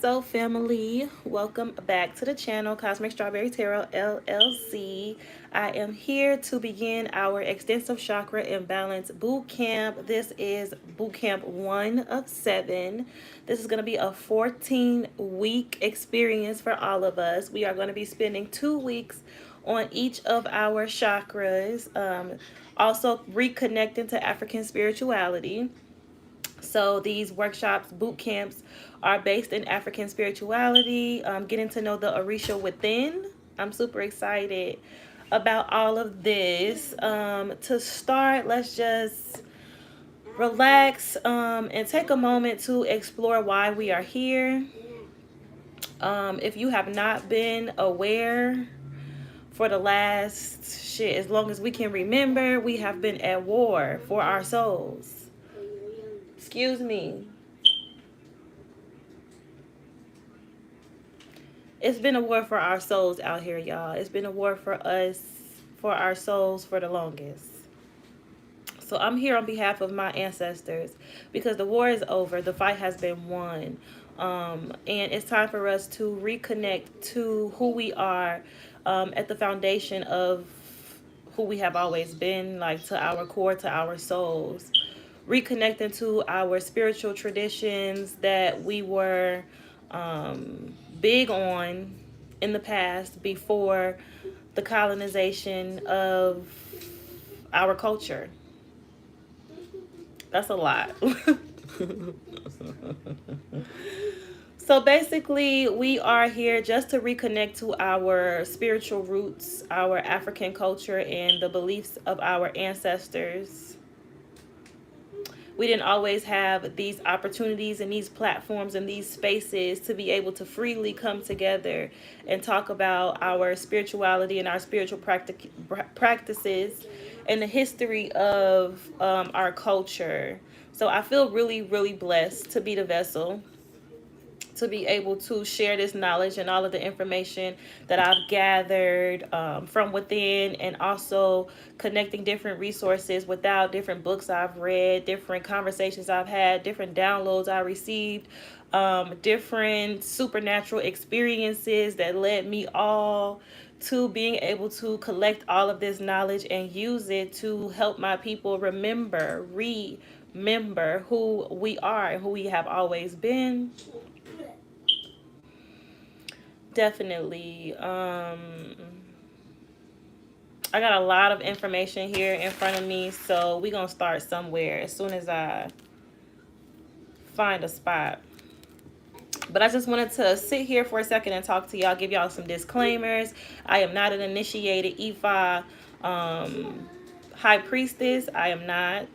So family, welcome back to the channel Cosmic Strawberry Tarot LLC. I am here to begin our extensive chakra imbalance boot camp. This is boot camp 1 of 7. This is going to be a 14-week experience for all of us. We are going to be spending 2 weeks on each of our chakras, also reconnecting to African spirituality. So these workshops, boot camps, are based in African spirituality, getting to know the Orisha within. I'm super excited about all of this. To start, let's just relax and take a moment to explore why we are here. If you have not been aware for the last as long as we can remember, we have been at war for our souls. Excuse me. It's been a war for our souls out here, y'all. It's been a war for us, for our souls for the longest. So I'm here on behalf of my ancestors because the war is over. The fight has been won. And it's time for us to reconnect to who we are at the foundation of who we have always been, like to our core, to our souls. Reconnecting to our spiritual traditions that we were big on in the past before the colonization of our culture. That's a lot. So basically, we are here just to reconnect to our spiritual roots, our African culture, and the beliefs of our ancestors. We didn't always have these opportunities and these platforms and these spaces to be able to freely come together and talk about our spirituality and our spiritual practices and the history of our culture. So I feel really, really blessed to be the vessel to be able to share this knowledge and all of the information that I've gathered from within, and also connecting different resources without different books I've read, different conversations I've had, different downloads I received, different supernatural experiences that led me all to being able to collect all of this knowledge and use it to help my people remember who we are and who we have always been. Definitely. I got a lot of information here in front of me, so we're going to start somewhere as soon as I find a spot. But I just wanted to sit here for a second and talk to y'all, give y'all some disclaimers. I am not an initiated Ifa high priestess. I am not.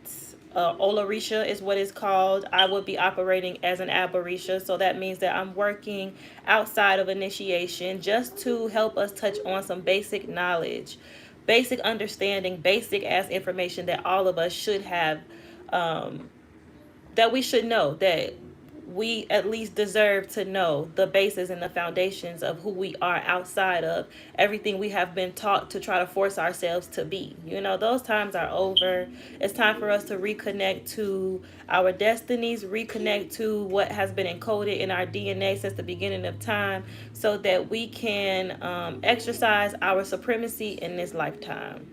Olarisha is what it's called. I would be operating as an Abarisha, so that means that I'm working outside of initiation just to help us touch on some basic knowledge, basic understanding, basic ass information that all of us should have, that we should know, that we at least deserve to know the basis and the foundations of who we are outside of everything we have been taught to try to force ourselves to be. You know, those times are over. It's time for us to reconnect to our destinies, reconnect to what has been encoded in our DNA since the beginning of time, so that we can exercise our supremacy in this lifetime.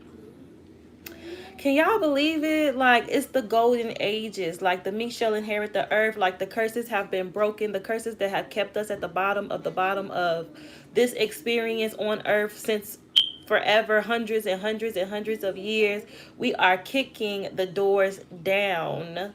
Can y'all believe it? Like, it's the golden ages. Like, the meek shall inherit the earth. Like, the curses have been broken. The curses that have kept us at the bottom of this experience on earth since forever, hundreds and hundreds and hundreds of years. We are kicking the doors down,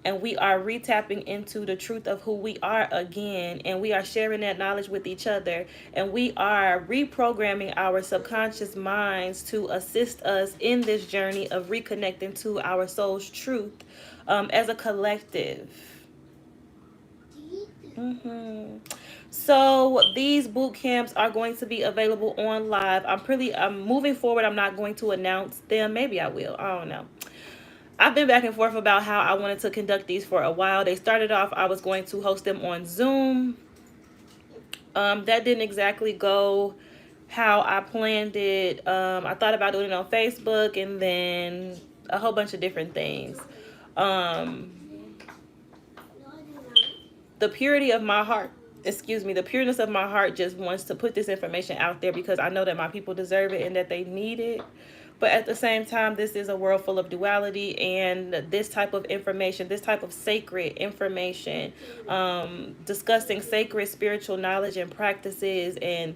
and we are retapping into the truth of who we are again, and we are sharing that knowledge with each other, and we are reprogramming our subconscious minds to assist us in this journey of reconnecting to our soul's truth as a collective. So these boot camps are going to be available on live. I'm moving forward. I'm not going to announce them. Maybe I will. I don't know. I've been back and forth about how I wanted to conduct these for a while. They started off, I was going to host them on Zoom. That didn't exactly go how I planned it. I thought about doing it on Facebook and then a whole bunch of different things. The purity of my heart excuse me, the pureness of my heart just wants to put this information out there because I know that my people deserve it and that they need it. But at the same time, this is a world full of duality, and this type of information, this type of sacred information, discussing sacred spiritual knowledge and practices, and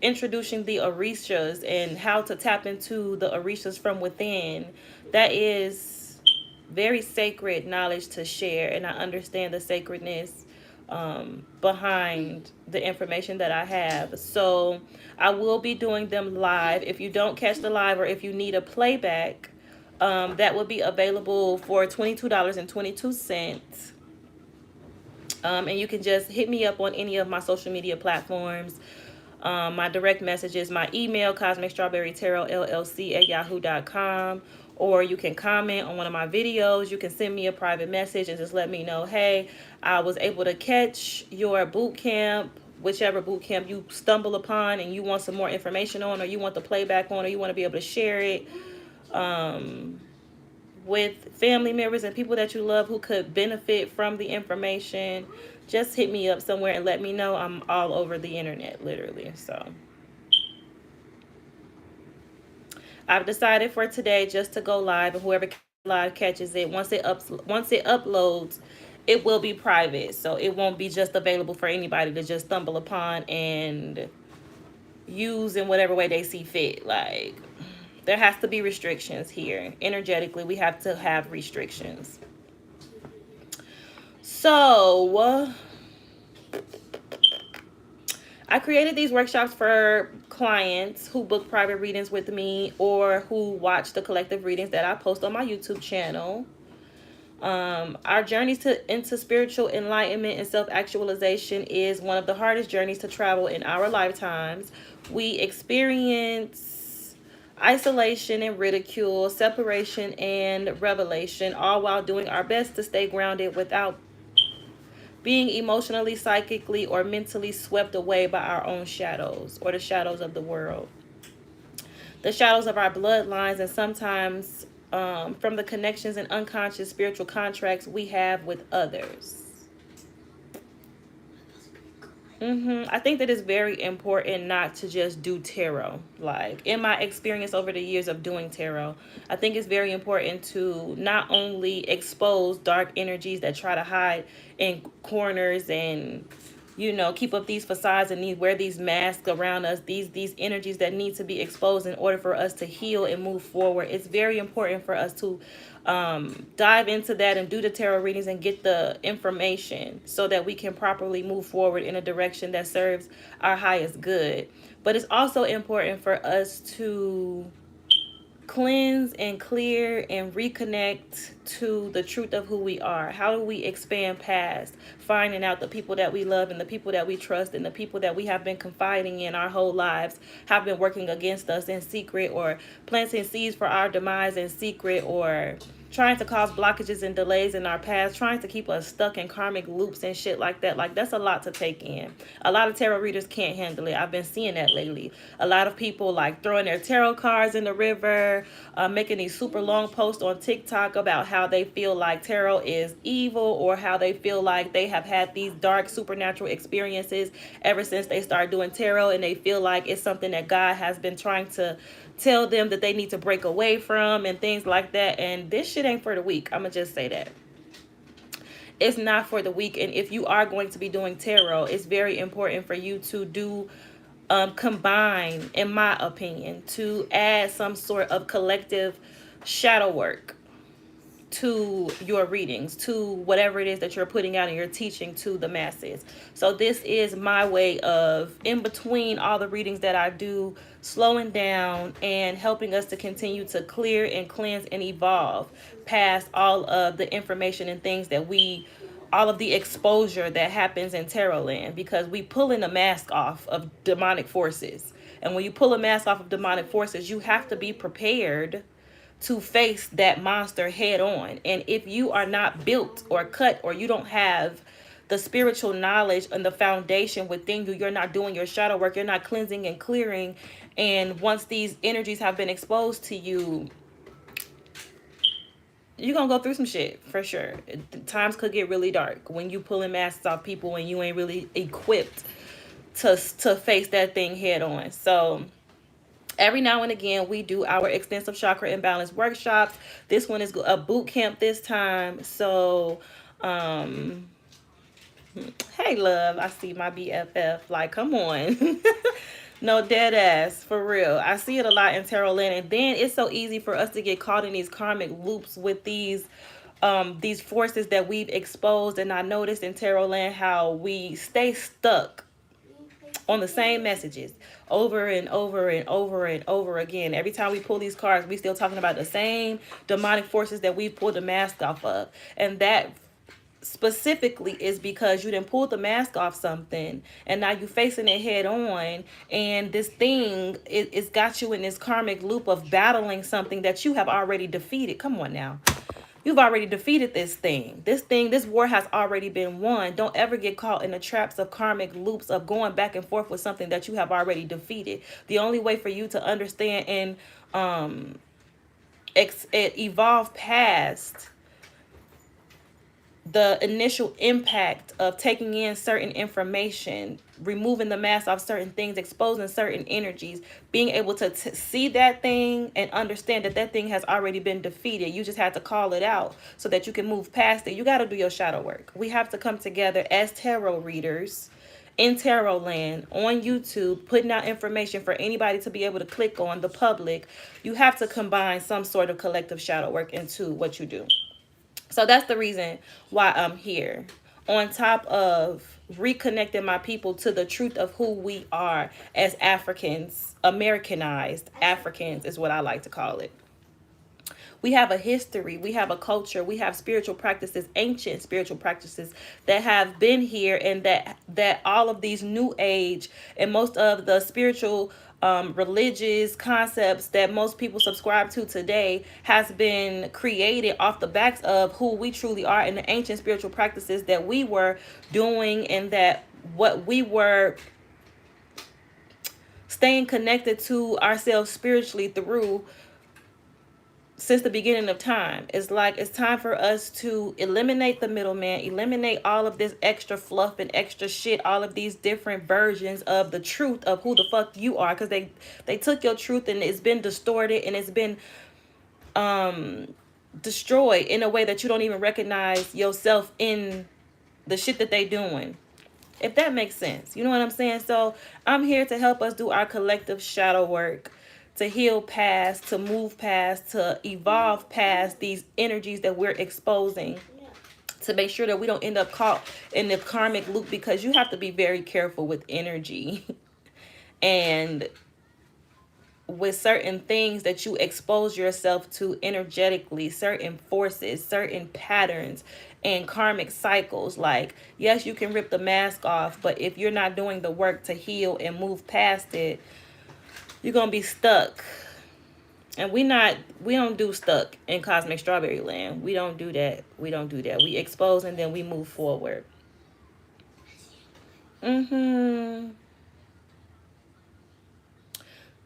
introducing the orishas and how to tap into the orishas from within, that is very sacred knowledge to share. And I understand the sacredness behind the information that I have. So I will be doing them live. If you don't catch the live, or if you need a playback, that will be available for $22.22. And you can just hit me up on any of my social media platforms. My direct message is my email, cosmicstrawberrytarotllc@yahoo.com. Or you can comment on one of my videos. You can send me a private message and just let me know, hey, I was able to catch your boot camp, whichever boot camp you stumble upon and you want some more information on, or you want the playback on, or you want to be able to share it with family members and people that you love who could benefit from the information. Just hit me up somewhere and let me know. I'm all over the internet, literally. So I've decided for today just to go live, and whoever live catches it, once it uploads, it will be private. So it won't be just available for anybody to just stumble upon and use in whatever way they see fit. Like, there has to be restrictions here. Energetically, we have to have restrictions. So I created these workshops for clients who book private readings with me, or who watch the collective readings that I post on my YouTube channel. Our journeys into spiritual enlightenment and self-actualization is one of the hardest journeys to travel in our lifetimes. We experience isolation and ridicule, separation and revelation, all while doing our best to stay grounded without being emotionally, psychically, or mentally swept away by our own shadows, or the shadows of the world, the shadows of our bloodlines, and sometimes from the connections and unconscious spiritual contracts we have with others. I think that it's very important not to just do tarot. Like, in my experience over the years of doing tarot, I think it's very important to not only expose dark energies that try to hide in corners and, you know, keep up these facades and wear these masks around us, these energies that need to be exposed in order for us to heal and move forward. It's very important for us to dive into that and do the tarot readings and get the information so that we can properly move forward in a direction that serves our highest good. But it's also important for us to cleanse and clear and reconnect to the truth of who we are. How do we expand past finding out the people that we love and the people that we trust and the people that we have been confiding in our whole lives have been working against us in secret, or planting seeds for our demise in secret, or trying to cause blockages and delays in our past, trying to keep us stuck in karmic loops and shit like that. Like, that's a lot to take in. A lot of tarot readers can't handle it. I've been seeing that lately. A lot of people like throwing their tarot cards in the river, making these super long posts on TikTok about how they feel like tarot is evil, or how they feel like they have had these dark supernatural experiences ever since they started doing tarot, and they feel like it's something that God has been trying to tell them that they need to break away from, and things like that. And this shit ain't for the weak. I'm gonna just say that. It's not for the weak. And if you are going to be doing tarot, it's very important for you to do combine, in my opinion, to add some sort of collective shadow work to your readings, to whatever it is that you're putting out and you're teaching to the masses. So this is my way of, in between all the readings that I do, slowing down and helping us to continue to clear and cleanse and evolve past all of the information and things that all of the exposure that happens in tarot land, because we pulling a mask off of demonic forces. And when you pull a mask off of demonic forces, you have to be prepared to face that monster head on. And if you are not built or cut, or you don't have the spiritual knowledge and the foundation within you, you're not doing your shadow work, you're not cleansing and clearing. And once these energies have been exposed to you, you're gonna go through some shit for sure. Times could get really dark when you pulling masks off people and you ain't really equipped to face that thing head on. So every now and again, we do our extensive chakra imbalance workshops. This one is a boot camp this time. So, um, hey, love, I see my BFF. Like, come on. No, dead ass, for real. I see it a lot in tarot land. And then it's so easy for us to get caught in these karmic loops with these forces that we've exposed. And I noticed in tarot land how we stay stuck on the same messages over and over and over and over again. Every time we pull these cards, we still talking about the same demonic forces that we pulled the mask off of. And that specifically is because you didn't pull the mask off something and now you facing it head on, and this thing it's got you in this karmic loop of battling something that you have already defeated. Come on now. You've already defeated this thing. This war has already been won. Don't ever get caught in the traps of karmic loops of going back and forth with something that you have already defeated. The only way for you to understand and evolve past the initial impact of taking in certain information, removing the mask off certain things, exposing certain energies, being able to see that thing and understand that that thing has already been defeated. You just have to call it out so that you can move past it. You got to do your shadow work. We have to come together as tarot readers in tarot land on YouTube, putting out information for anybody to be able to click on, the public. You have to combine some sort of collective shadow work into what you do. So that's the reason why I'm here. On top of reconnecting my people to the truth of who we are as Africans, Americanized Africans is what I like to call it. We have a history, we have a culture, we have spiritual practices, ancient spiritual practices that have been here, and that all of these new age and most of the spiritual religious concepts that most people subscribe to today has been created off the backs of who we truly are and the ancient spiritual practices that we were doing, and that what we were staying connected to ourselves spiritually through since the beginning of time. It's like it's time for us to eliminate the middleman, eliminate all of this extra fluff and extra shit, all of these different versions of the truth of who the fuck you are, because they took your truth and it's been distorted and it's been destroyed in a way that you don't even recognize yourself in the shit that they doing. If that makes sense. You know what I'm saying? So I'm here to help us do our collective shadow work, to heal past, to move past, to evolve past these energies that we're exposing, to make sure that we don't end up caught in the karmic loop, because you have to be very careful with energy and with certain things that you expose yourself to energetically, certain forces, certain patterns and karmic cycles. Like, yes, you can rip the mask off, but if you're not doing the work to heal and move past it, you're gonna be stuck. And we don't do stuck in cosmic strawberry land. We don't do that. We expose and then we move forward.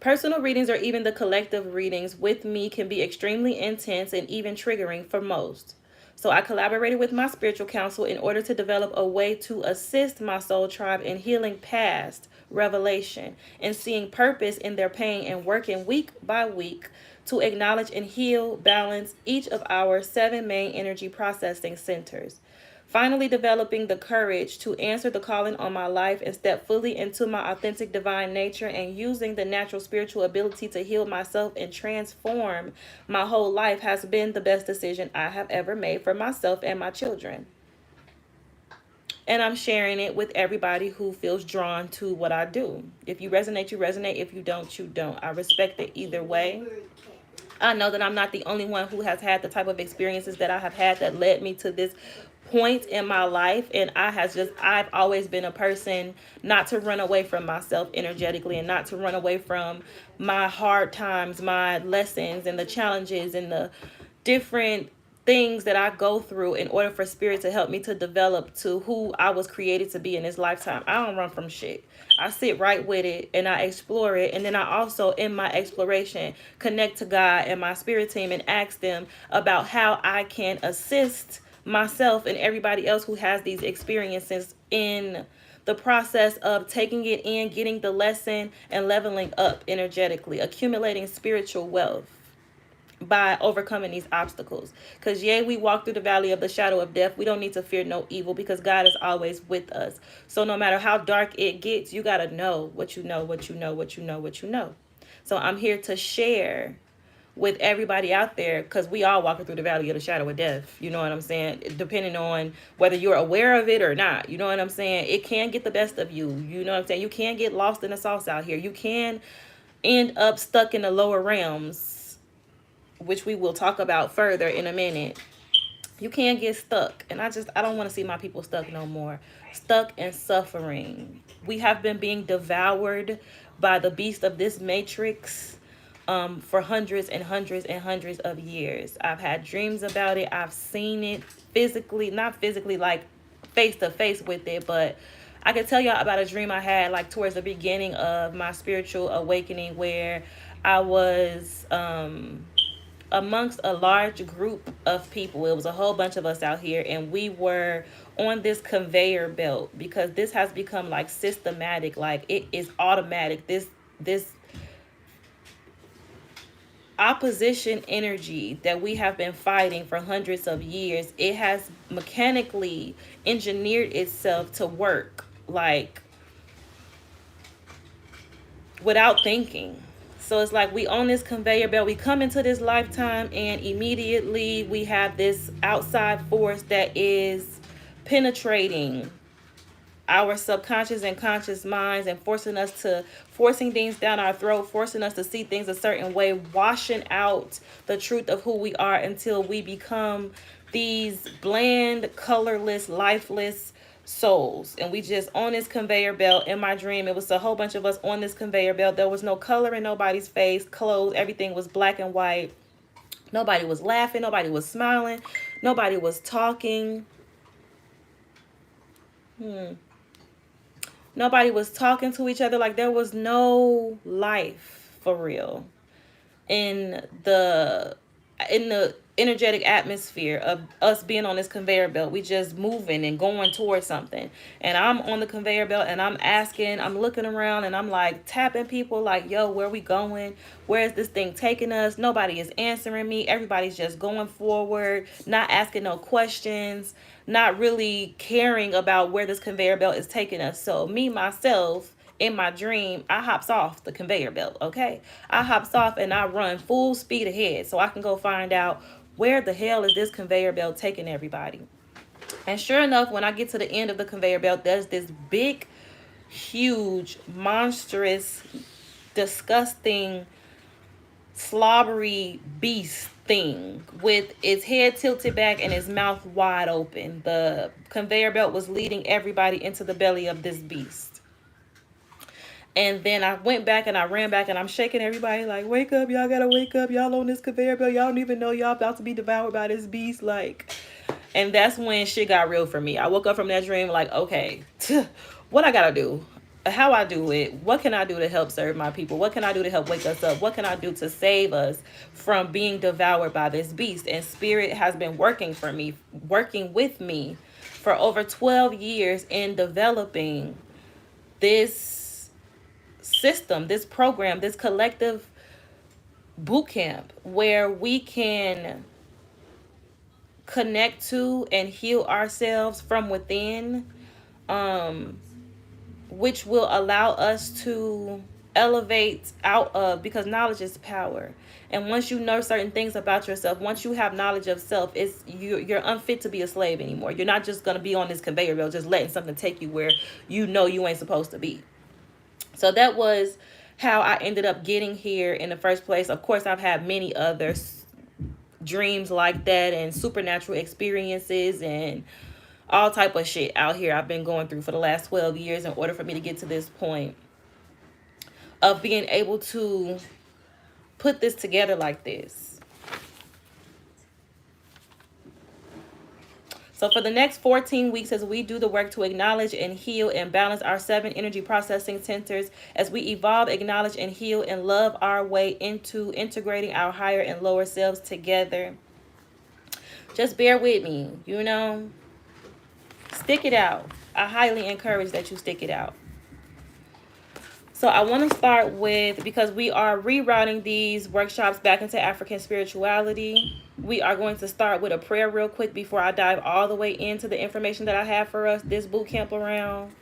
Personal readings, or even the collective readings with me, can be extremely intense and even triggering for most. So I collaborated with my spiritual counsel in order to develop a way to assist my soul tribe in healing past revelation and seeing purpose in their pain, and working week by week to acknowledge and heal, balance each of our 7 main energy processing centers. Finally, developing the courage to answer the calling on my life and step fully into my authentic divine nature, and using the natural spiritual ability to heal myself and transform my whole life has been the best decision I have ever made for myself and my children. And I'm sharing it with everybody who feels drawn to what I do. If you resonate, you resonate. If you don't, you don't. I respect it either way. I know that I'm not the only one who has had the type of experiences that I have had that led me to this point in my life. And I've always been a person not to run away from myself energetically, and not to run away from my hard times, my lessons and the challenges and the different things that I go through in order for spirit to help me to develop to who I was created to be in this lifetime. I don't run from shit. I sit right with it and I explore it. And then I also, in my exploration, connect to God and my spirit team and ask them about how I can assist myself and everybody else who has these experiences in the process of taking it in, getting the lesson, and leveling up energetically, accumulating spiritual wealth by overcoming these obstacles. Because yea, we walk through the valley of the shadow of death, we don't need to fear no evil because God is always with us. So no matter how dark it gets, you got to know what you know, what you know, what you know, what you know. So I'm here to share with everybody out there, because we all walking through the valley of the shadow of death, you know what I'm saying, depending on whether you're aware of it or not, you know what I'm saying. It can get the best of you, you know what I'm saying. You can get lost in the sauce out here. You can end up stuck in the lower realms, which we will talk about further in a minute. You can't get stuck. And I don't want to see my people stuck no more. Stuck and suffering. We have been being devoured by the beast of this matrix for hundreds and hundreds and hundreds of years. I've had dreams about it. I've seen it physically, not physically like face to face with it, but I could tell y'all about a dream I had like towards the beginning of my spiritual awakening, where I was amongst a large group of people. It was a whole bunch of us out here, and we were on this conveyor belt because this has become like systematic, like it is automatic. This opposition energy that we have been fighting for hundreds of years, it has mechanically engineered itself to work like without thinking. So it's like we own this conveyor belt. We come into this lifetime and immediately we have this outside force that is penetrating our subconscious and conscious minds and forcing things down our throat, forcing us to see things a certain way, washing out the truth of who we are until we become these bland, colorless, lifeless souls. And we just on this conveyor belt. In my dream, it was a whole bunch of us on this conveyor belt. There was no color in nobody's face, clothes, everything was black and white. Nobody was laughing, nobody was smiling, nobody was talking. Nobody was talking to each other. Like there was no life for real in the energetic atmosphere of us being on this conveyor belt. We just moving and going towards something. And I'm on the conveyor belt and I'm looking around and I'm like tapping people like, yo, where we going? Where is this thing taking us? Nobody is answering me. Everybody's just going forward, not asking no questions, not really caring about where this conveyor belt is taking us. So me, myself, in my dream, I hops off the conveyor belt, okay? I hops off and I run full speed ahead so I can go find out where the hell is this conveyor belt taking everybody. And sure enough, when I get to the end of the conveyor belt, there's this big, huge, monstrous, disgusting, slobbery beast thing with its head tilted back and its mouth wide open. The conveyor belt was leading everybody into the belly of this beast. And then I went back and I ran back and I'm shaking everybody like, wake up, y'all gotta wake up. Y'all on this conveyor belt. Y'all don't even know y'all about to be devoured by this beast. Like, and that's when shit got real for me. I woke up from that dream like, okay, what I gotta do? How I do it? What can I do to help serve my people? What can I do to help wake us up? What can I do to save us from being devoured by this beast? And spirit has been working with me for over 12 years in developing this system, this program, this collective boot camp where we can connect to and heal ourselves from within, which will allow us to elevate out of, because knowledge is power. And once you know certain things about yourself, once you have knowledge of self, you're unfit to be a slave anymore. You're not just going to be on this conveyor belt just letting something take you where you know you ain't supposed to be. So that was how I ended up getting here in the first place. Of course, I've had many other dreams like that and supernatural experiences and all type of shit out here I've been going through for the last 12 years in order for me to get to this point of being able to put this together like this. So for the next 14 weeks, as we do the work to acknowledge and heal and balance our 7 energy processing centers, as we evolve, acknowledge and heal and love our way into integrating our higher and lower selves together, just bear with me, stick it out. I highly encourage that you stick it out. So I want to start with, because we are rerouting these workshops back into African spirituality, we are going to start with a prayer real quick before I dive all the way into the information that I have for us this boot camp around.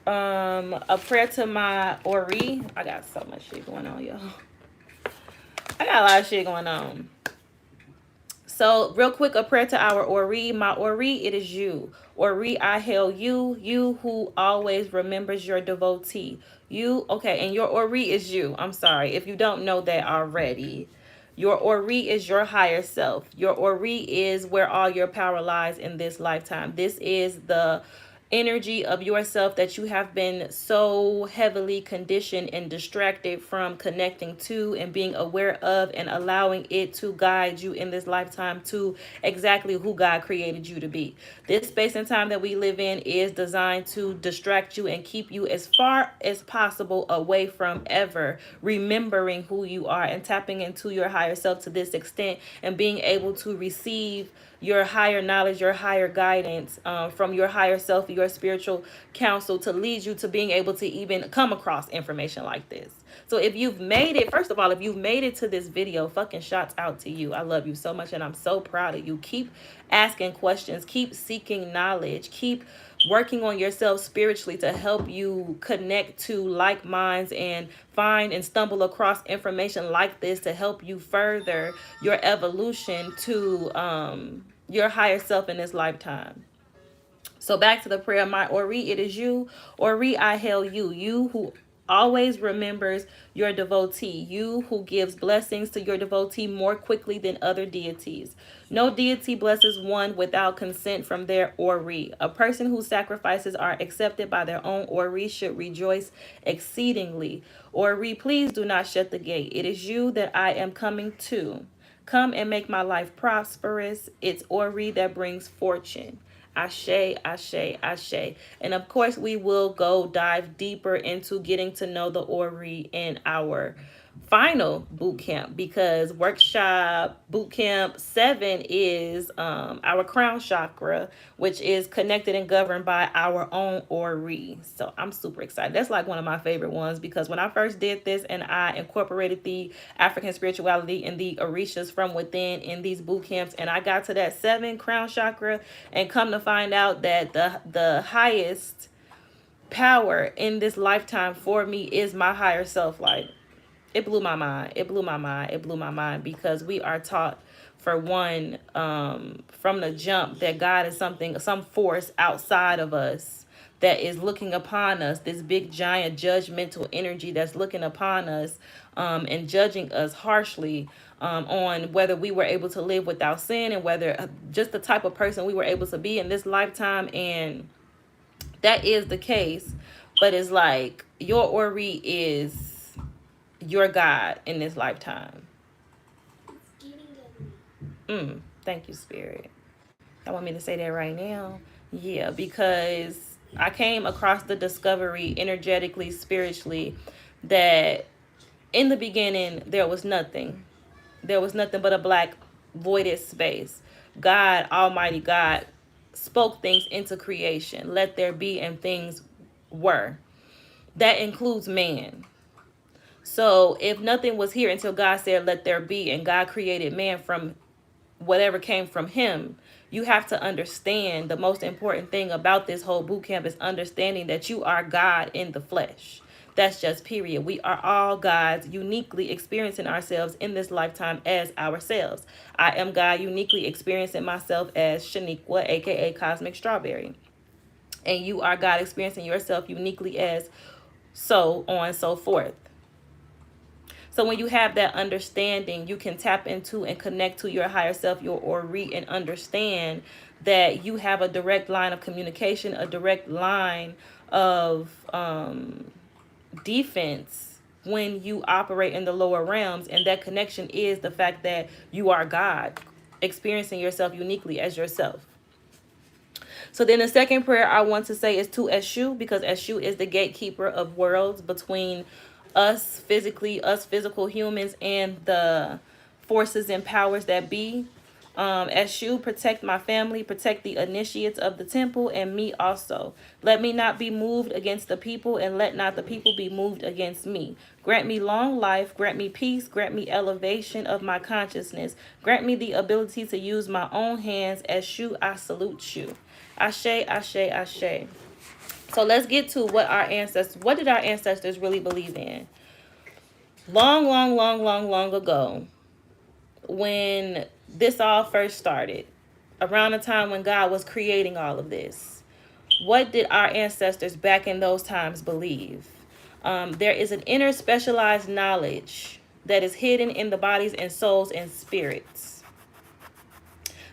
A prayer to my Ori. I got so much shit going on, y'all. I got a lot of shit going on. So real quick, a prayer to our Ori. My Ori, it is you. Ori, I hail you, you who always remembers your devotee. You, okay, and your Ori is you. I'm sorry if you don't know that already. Your Ori is your higher self. Your Ori is where all your power lies in this lifetime. This is the energy of yourself that you have been so heavily conditioned and distracted from connecting to and being aware of, and allowing it to guide you in this lifetime to exactly who God created you to be. This space and time that we live in is designed to distract you and keep you as far as possible away from ever remembering who you are and tapping into your higher self to this extent, and being able to receive your higher knowledge, your higher guidance from your higher self, your spiritual counsel, to lead you to being able to even come across information like this. So if you've made it, first of all, if you've made it to this video, fucking shots out to you. I love you so much and I'm so proud of you. Keep asking questions, keep seeking knowledge, keep working on yourself spiritually to help you connect to like minds and find and stumble across information like this to help you further your evolution to your higher self in this lifetime. So back to the prayer, my Ori, it is you. Ori, I hail you. You who always remembers your devotee. You who gives blessings to your devotee more quickly than other deities. No deity blesses one without consent from their Ori. A person whose sacrifices are accepted by their own Ori should rejoice exceedingly. Ori, please do not shut the gate. It is you that I am coming to. Come and make my life prosperous. It's Ori that brings fortune. Ashe, ashe, ashe. And of course, we will go dive deeper into getting to know the Ori in our final boot camp, because workshop boot camp 7 is our crown chakra, which is connected and governed by our own Ori. So I'm super excited. That's like one of my favorite ones, because when I first did this and I incorporated the African spirituality and the Orishas from within in these boot camps, and I got to that 7 crown chakra, and come to find out that the highest power in this lifetime for me is my higher self. Like, it blew my mind. It blew my mind. It blew my mind, because we are taught, for one, from the jump, that God is some force outside of us that is looking upon us, this big giant judgmental energy that's looking upon us and judging us harshly on whether we were able to live without sin, and whether just the type of person we were able to be in this lifetime. And that is the case. But it's like, your Ori is your God in this lifetime. Thank you, Spirit. I want me to say that right now. Yeah, because I came across the discovery energetically, spiritually, that in the beginning there was nothing. There was nothing but a black voided space. God, Almighty God, spoke things into creation. Let there be, and things were. That includes man. So if nothing was here until God said, let there be, and God created man from whatever came from him, you have to understand the most important thing about this whole boot camp is understanding that you are God in the flesh. That's just period. We are all gods, uniquely experiencing ourselves in this lifetime as ourselves. I am God, uniquely experiencing myself as Shaniqua, aka Cosmic Strawberry. And you are God, experiencing yourself uniquely as so on and so forth. So when you have that understanding, you can tap into and connect to your higher self, your Ori, and understand that you have a direct line of communication, a direct line of defense when you operate in the lower realms. And that connection is the fact that you are God, experiencing yourself uniquely as yourself. So then the second prayer I want to say is to Eshu, because Eshu is the gatekeeper of worlds between us physically, us physical humans, and the forces and powers that be. Eshu, protect my family, protect the initiates of the temple, and me also. Let me not be moved against the people, and let not the people be moved against me. Grant me long life, grant me peace, grant me elevation of my consciousness. Grant me the ability to use my own hands. Eshu, I salute you. Ashe, ashe, ashe. So let's get to what did our ancestors really believe in? Long, long, long, long, long ago, when this all first started, around the time when God was creating all of this, what did our ancestors back in those times believe? There is an inner specialized knowledge that is hidden in the bodies and souls and spirits.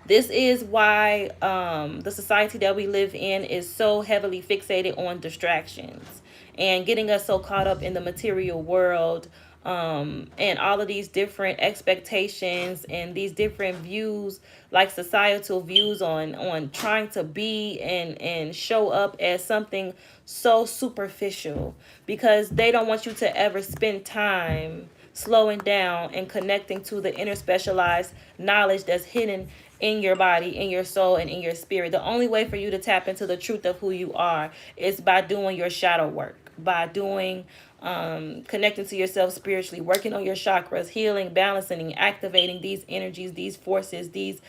This is why the society that we live in is so heavily fixated on distractions and getting us so caught up in the material world, and all of these different expectations and these different views, like societal views on trying to be and show up as something so superficial, because they don't want you to ever spend time slowing down and connecting to the inner specialized knowledge that's hidden in your body, in your soul, and in your spirit. The only way for you to tap into the truth of who you are is by doing your shadow work, by doing connecting to yourself spiritually, working on your chakras, healing, balancing, activating these energies, these forces, these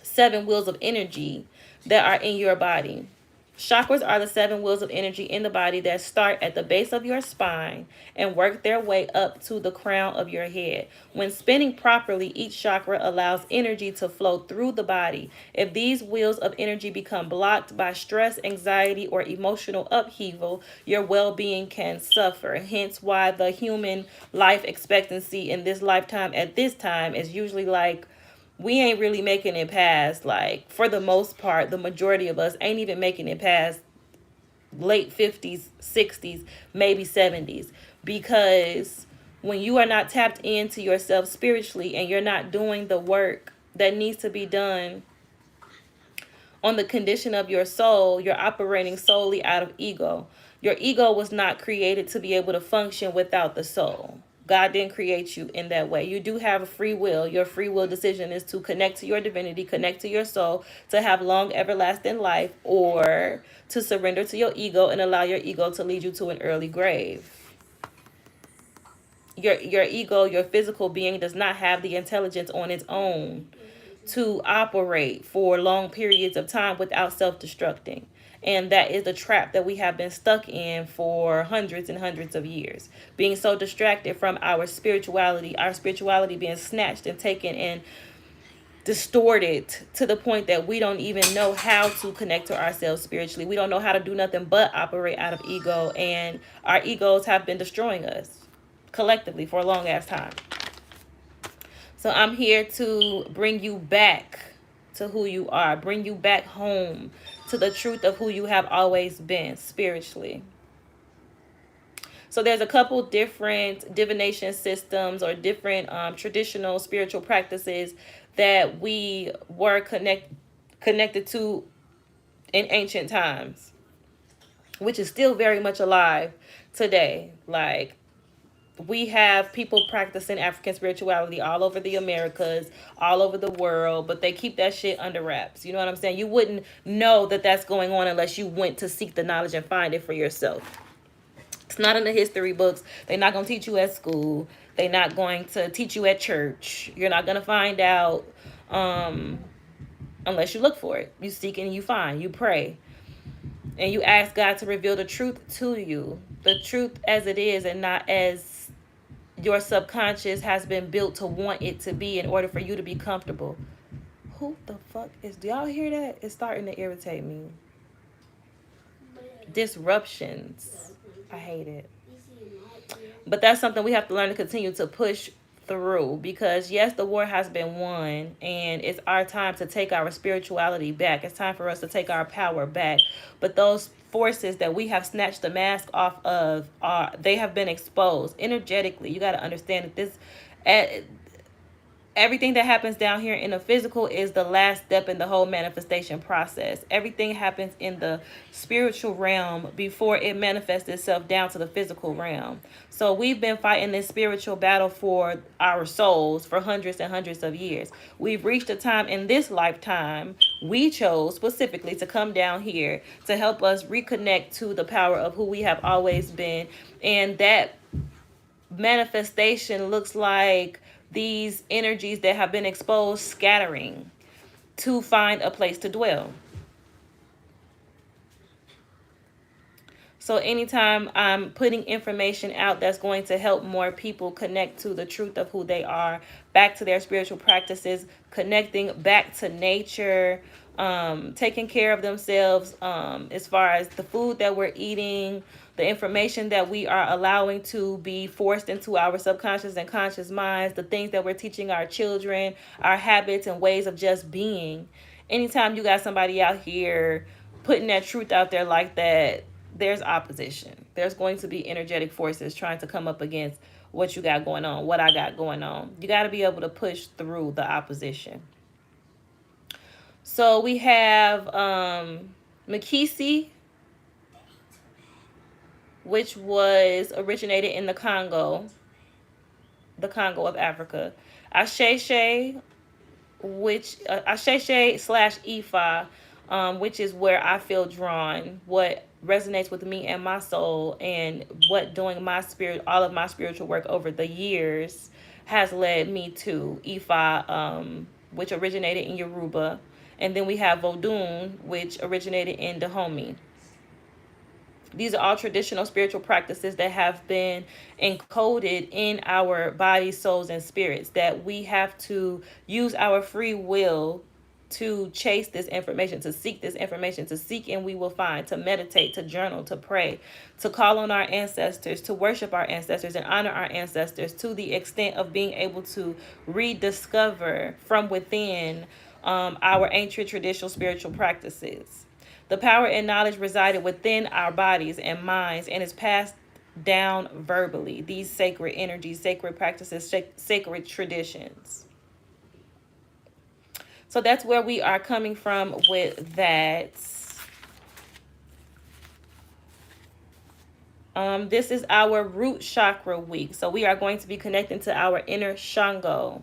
seven wheels of energy that are in your body. Chakras are the seven wheels of energy in the body that start at the base of your spine and work their way up to the crown of your head. When spinning properly, each chakra allows energy to flow through the body. If these wheels of energy become blocked by stress, anxiety, or emotional upheaval, your well-being can suffer. Hence why the human life expectancy in this lifetime at this time is usually like, we ain't really making it past, like, for the most part, the majority of us ain't even making it past late 50s, 60s, maybe 70s. Because when you are not tapped into yourself spiritually and you're not doing the work that needs to be done on the condition of your soul, you're operating solely out of ego. Your ego was not created to be able to function without the soul. God didn't create you in that way. You do have a free will. Your free will decision is to connect to your divinity, connect to your soul, to have long, everlasting life, or to surrender to your ego and allow your ego to lead you to an early grave. Your ego, your physical being, does not have the intelligence on its own to operate for long periods of time without self-destructing. And that is the trap that we have been stuck in for hundreds and hundreds of years. Being so distracted from our spirituality being snatched and taken and distorted to the point that we don't even know how to connect to ourselves spiritually. We don't know how to do nothing but operate out of ego. And our egos have been destroying us collectively for a long ass time. So I'm here to bring you back to who you are, bring you back home to the truth of who you have always been spiritually. So there's a couple different divination systems or different traditional spiritual practices that we were connected to in ancient times, which is still very much alive today. Like, we have people practicing African spirituality all over the Americas, all over the world, but they keep that shit under wraps. You know what I'm saying? You wouldn't know that that's going on unless you went to seek the knowledge and find it for yourself. It's not in the history books. They're not going to teach you at school. They're not going to teach you at church. You're not going to find out unless you look for it. You seek and you find. You pray. And you ask God to reveal the truth to you. The truth as it is and not as your subconscious has been built to want it to be in order for you to be comfortable. Who the fuck is... Do y'all hear that? It's starting to irritate me. Disruptions. I hate it. But that's something we have to learn to continue to push through, because yes, the war has been won and it's our time to take our spirituality back. It's time for us to take our power back. But those forces that we have snatched the mask off of, they have been exposed energetically. You got to understand that Everything that happens down here in the physical is the last step in the whole manifestation process. Everything happens in the spiritual realm before it manifests itself down to the physical realm. So we've been fighting this spiritual battle for our souls for hundreds and hundreds of years. We've reached a time in this lifetime we chose specifically to come down here to help us reconnect to the power of who we have always been. And that manifestation looks like these energies that have been exposed scattering to find a place to dwell. So anytime I'm putting information out that's going to help more people connect to the truth of who they are, back to their spiritual practices, connecting back to nature, taking care of themselves, as far as the food that we're eating, the information that we are allowing to be forced into our subconscious and conscious minds, the things that we're teaching our children, our habits and ways of just being. Anytime you got somebody out here putting that truth out there like that, there's opposition. There's going to be energetic forces trying to come up against what you got going on, what I got going on. You got to be able to push through the opposition. So we have Makisi, which was originated in the Congo of Africa. Asheshe, which Asheshe slash Ifa, which is where I feel drawn, what resonates with me and my soul, and what doing my spirit, all of my spiritual work over the years has led me to Ifa, which originated in Yoruba, and then we have Vodun, which originated in Dahomey. These are all traditional spiritual practices that have been encoded in our bodies, souls, and spirits, that we have to use our free will to chase this information, to seek this information, to seek and we will find, to meditate, to journal, to pray, to call on our ancestors, to worship our ancestors and honor our ancestors to the extent of being able to rediscover from within our ancient traditional spiritual practices. The power and knowledge resided within our bodies and minds and is passed down verbally. These sacred energies, sacred practices, sacred traditions. So that's where we are coming from with that. This is our root chakra week. So we are going to be connecting to our inner Shango.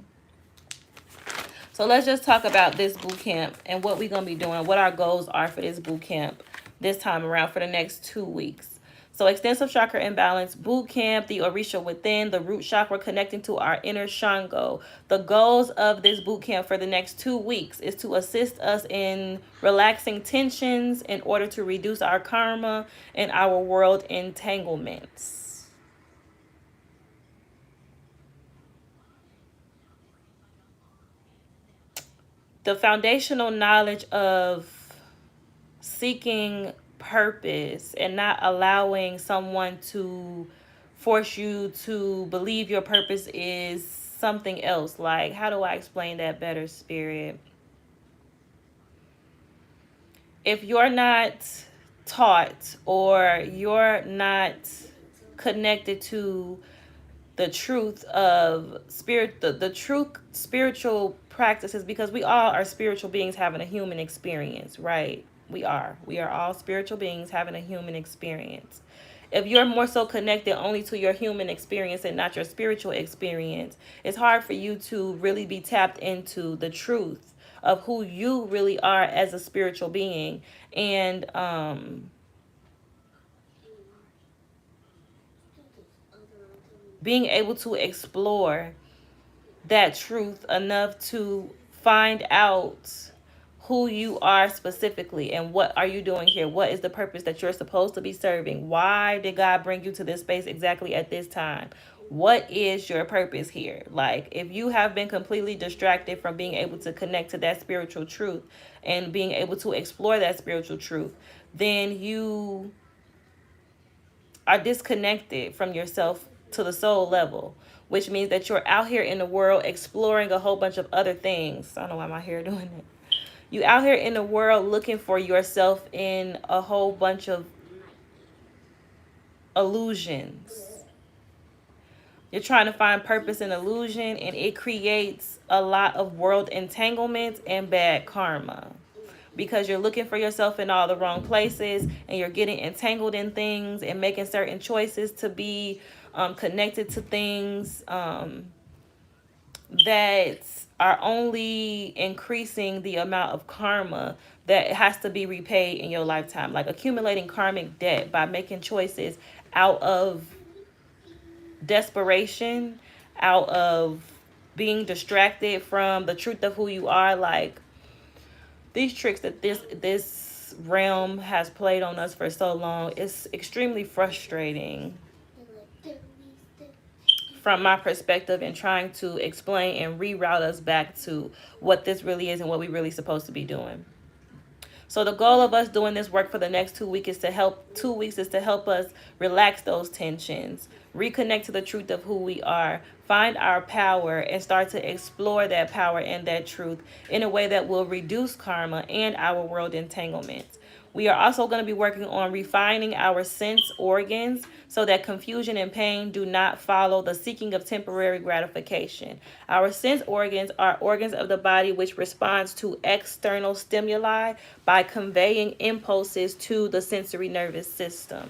So let's just talk about this boot camp and what we're going to be doing, what our goals are for this boot camp this time around for the next 2 weeks. So extensive chakra imbalance boot camp, the Orisha within, the root chakra connecting to our inner Shango. The goals of this boot camp for the next 2 weeks is to assist us in relaxing tensions in order to reduce our karma and our world entanglements. The foundational knowledge of seeking purpose and not allowing someone to force you to believe your purpose is something else. Like, how do I explain that better, Spirit? If you're not taught or you're not connected to the truth of spirit, the true spiritual practices, because we all are spiritual beings having a human experience, right? We are all spiritual beings having a human experience. If you're more so connected only to your human experience and not your spiritual experience, it's hard for you to really be tapped into the truth of who you really are as a spiritual being. And being able to explore that truth enough to find out who you are specifically and what are you doing here, what is the purpose that you're supposed to be serving, why did God bring you to this space exactly at this time, what is your purpose here. Like, if you have been completely distracted from being able to connect to that spiritual truth and being able to explore that spiritual truth, then you are disconnected from yourself to the soul level, which means that you're out here in the world exploring a whole bunch of other things. I don't know why my hair doing it. You out here in the world looking for yourself in a whole bunch of illusions. You're trying to find purpose in illusion, and it creates a lot of world entanglements and bad karma because you're looking for yourself in all the wrong places and you're getting entangled in things and making certain choices to be connected to things that are only increasing the amount of karma that has to be repaid in your lifetime, like accumulating karmic debt by making choices out of desperation, out of being distracted from the truth of who you are. Like these tricks that this realm has played on us for so long, it's extremely frustrating from my perspective in trying to explain and reroute us back to what this really is and what we really supposed to be doing. So the goal of us doing this work for the next 2 weeks is to help 2 weeks is to help us relax those tensions, reconnect to the truth of who we are, find our power, and start to explore that power and that truth in a way that will reduce karma and our world entanglements. We are also going to be working on refining our sense organs so that confusion and pain do not follow the seeking of temporary gratification. Our sense organs are organs of the body which responds to external stimuli by conveying impulses to the sensory nervous system.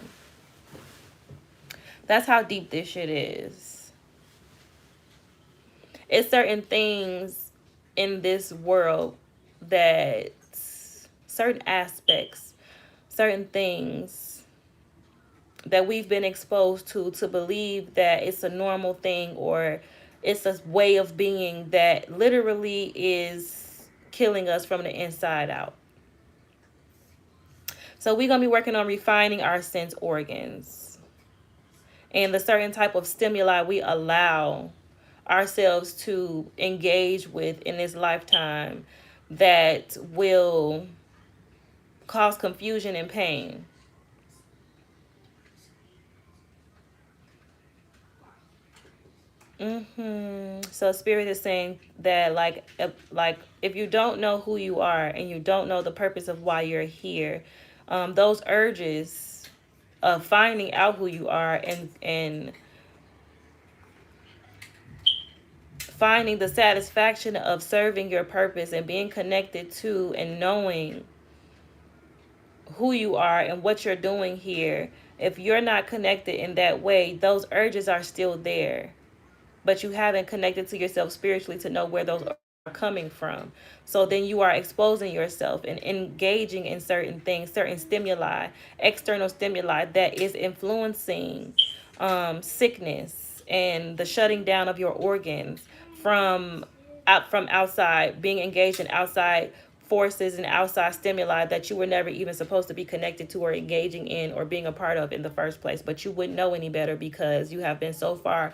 That's how deep this shit is. It's certain things in this world that certain aspects, certain things that we've been exposed to believe that it's a normal thing or it's a way of being that literally is killing us from the inside out. So we're going to be working on refining our sense organs and the certain type of stimuli we allow ourselves to engage with in this lifetime that will cause confusion and pain. So spirit is saying that like if you don't know who you are and you don't know the purpose of why you're here, those urges of finding out who you are and finding the satisfaction of serving your purpose and being connected to and knowing who you are and what you're doing here, if you're not connected in that way, those urges are still there, but you haven't connected to yourself spiritually to know where those are coming from. So then you are exposing yourself and engaging in certain things, certain stimuli, external stimuli that is influencing sickness and the shutting down of your organs from from outside, being engaged in outside forces and outside stimuli that you were never even supposed to be connected to or engaging in or being a part of in the first place. But you wouldn't know any better because you have been so far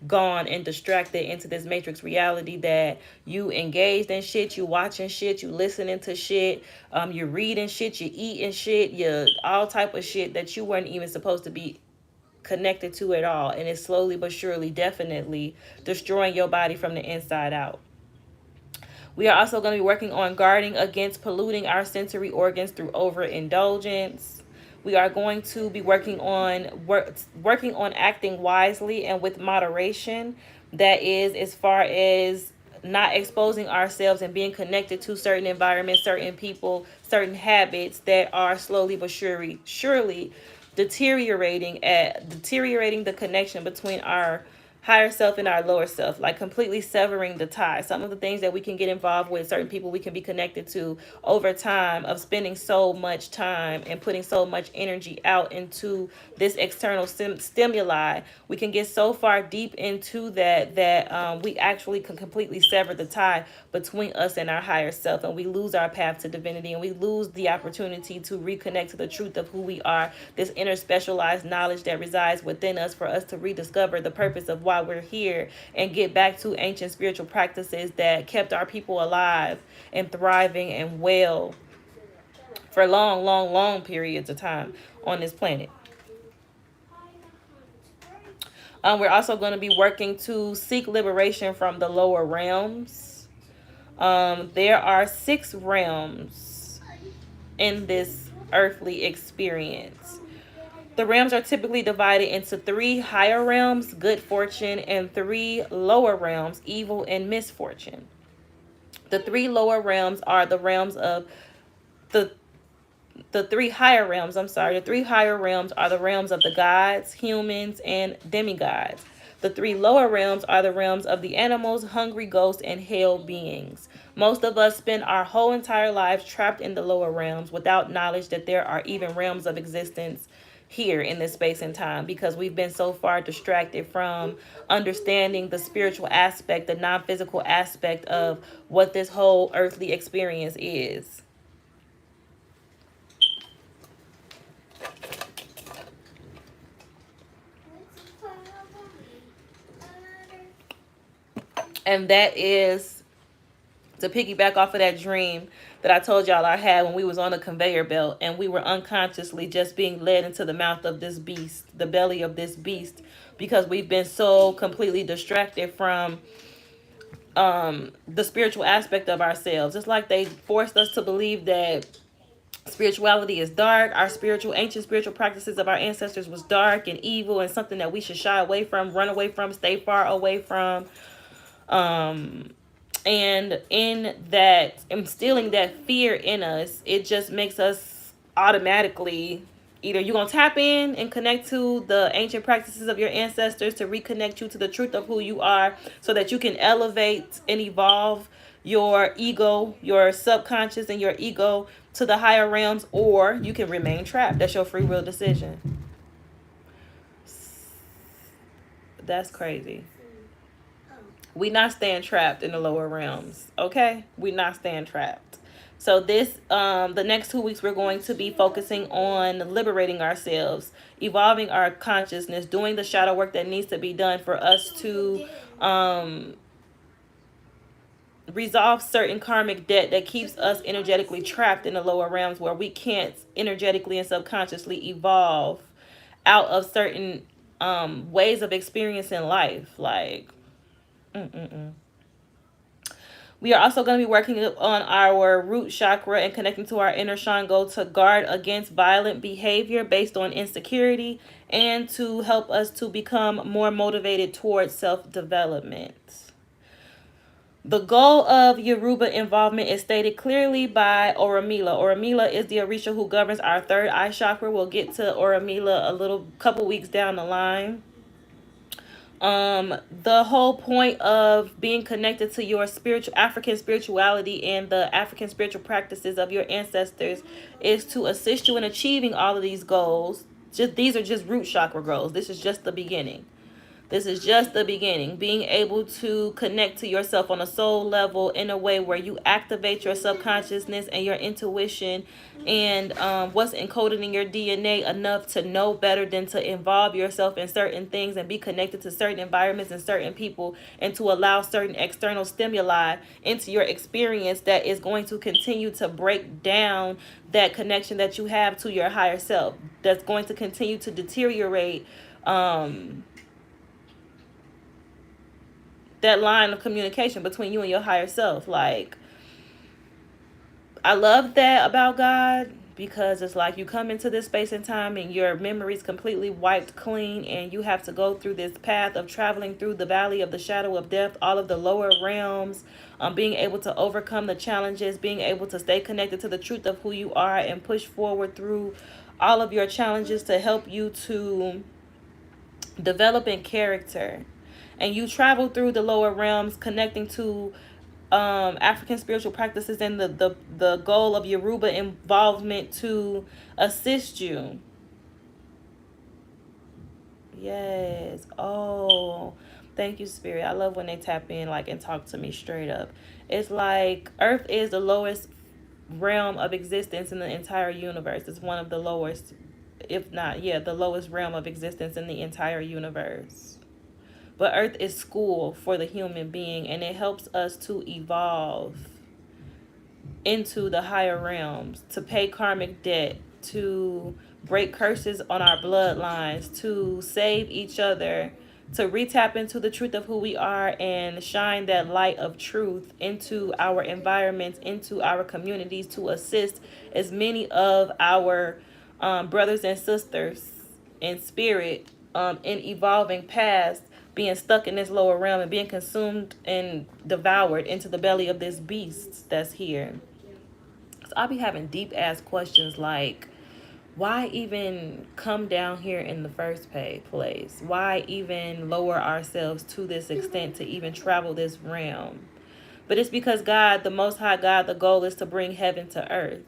gone and distracted into this matrix reality that you engaged in shit, you watching shit, you listening to shit, you reading shit, you eating shit, you all type of shit that you weren't even supposed to be connected to at all, and it's slowly but surely definitely destroying your body from the inside out. We are also going to be working on guarding against polluting our sensory organs through overindulgence. We are going to be working on acting wisely and with moderation. That is, as far as not exposing ourselves and being connected to certain environments, certain people, certain habits that are slowly but surely deteriorating the connection between our higher self and our lower self, like completely severing the tie. Some of the things that we can get involved with, certain people we can be connected to over time, of spending so much time and putting so much energy out into this external stimuli, we can get so far deep into that we actually can completely sever the tie between us and our higher self, and we lose our path to divinity, and we lose the opportunity to reconnect to the truth of who we are, this inner specialized knowledge that resides within us, for us to rediscover the purpose of why we're here and get back to ancient spiritual practices that kept our people alive and thriving and well for long periods of time on this planet. We're also going to be working to seek liberation from the lower realms. There are 6 realms in this earthly experience. The realms are typically divided into three higher realms, good fortune, and three lower realms, evil and misfortune. The three lower realms are the realms of the the three higher realms, I'm sorry, the three higher realms are the realms of the gods, humans, and demigods. The three lower realms are the realms of the animals, hungry ghosts, and hell beings. Most of us spend our whole entire lives trapped in the lower realms without knowledge that there are even realms of existence here in this space and time, because we've been so far distracted from understanding the spiritual aspect, the non-physical aspect of what this whole earthly experience is. And that is to piggyback off of that dream that I told y'all I had when we was on a conveyor belt and we were unconsciously just being led into the mouth of this beast, the belly of this beast, because we've been so completely distracted from the spiritual aspect of ourselves. It's like they forced us to believe that spirituality is dark. Our ancient spiritual practices of our ancestors was dark and evil and something that we should shy away from, run away from, stay far away from. And in that, instilling that fear in us, it just makes us automatically either you're going to tap in and connect to the ancient practices of your ancestors to reconnect you to the truth of who you are so that you can elevate and evolve your ego, your subconscious and your ego to the higher realms, or you can remain trapped. That's your free will decision. That's crazy. We not staying trapped in the lower realms, okay? We not staying trapped. So the next 2 weeks we're going to be focusing on liberating ourselves, evolving our consciousness, doing the shadow work that needs to be done for us to resolve certain karmic debt that keeps us energetically trapped in the lower realms, where we can't energetically and subconsciously evolve out of certain ways of experiencing life. Like, we are also going to be working on our root chakra and connecting to our inner Shango to guard against violent behavior based on insecurity and to help us to become more motivated towards self-development. The goal of Yoruba involvement is stated clearly by Oromila. Oromila is the Orisha who governs our third eye chakra. We'll get to Oromila a little couple weeks down the line. The whole point of being connected to your spiritual African spirituality and the African spiritual practices of your ancestors is to assist you in achieving all of these goals. These are just root chakra goals. This is just the beginning. This is just the beginning. Being able to connect to yourself on a soul level in a way where you activate your subconsciousness and your intuition and what's encoded in your DNA enough to know better than to involve yourself in certain things and be connected to certain environments and certain people, and to allow certain external stimuli into your experience that is going to continue to break down that connection that you have to your higher self, that's going to continue to deteriorate that line of communication between you and your higher self. Like, I love that about God, because it's like you come into this space and time and your memory's completely wiped clean, and you have to go through this path of traveling through the valley of the shadow of death, all of the lower realms, being able to overcome the challenges, being able to stay connected to the truth of who you are and push forward through all of your challenges to help you to develop in character. And you travel through the lower realms connecting to African spiritual practices and the goal of Yoruba involvement to assist you. Yes. Oh, thank you, Spirit. I love when they tap in like and talk to me straight up. It's like Earth is the lowest realm of existence in the entire universe. It's one of the lowest, if not, yeah, the lowest realm of existence in the entire universe. But Earth is school for the human being, and it helps us to evolve into the higher realms, to pay karmic debt, to break curses on our bloodlines, to save each other, to retap into the truth of who we are and shine that light of truth into our environments, into our communities, to assist as many of our brothers and sisters in spirit, in evolving past being stuck in this lower realm and being consumed and devoured into the belly of this beast that's here. So I'll be having deep ass questions like, why even come down here in the first place? Why even lower ourselves to this extent to even travel this realm? But it's because God, the Most High God, the goal is to bring heaven to earth.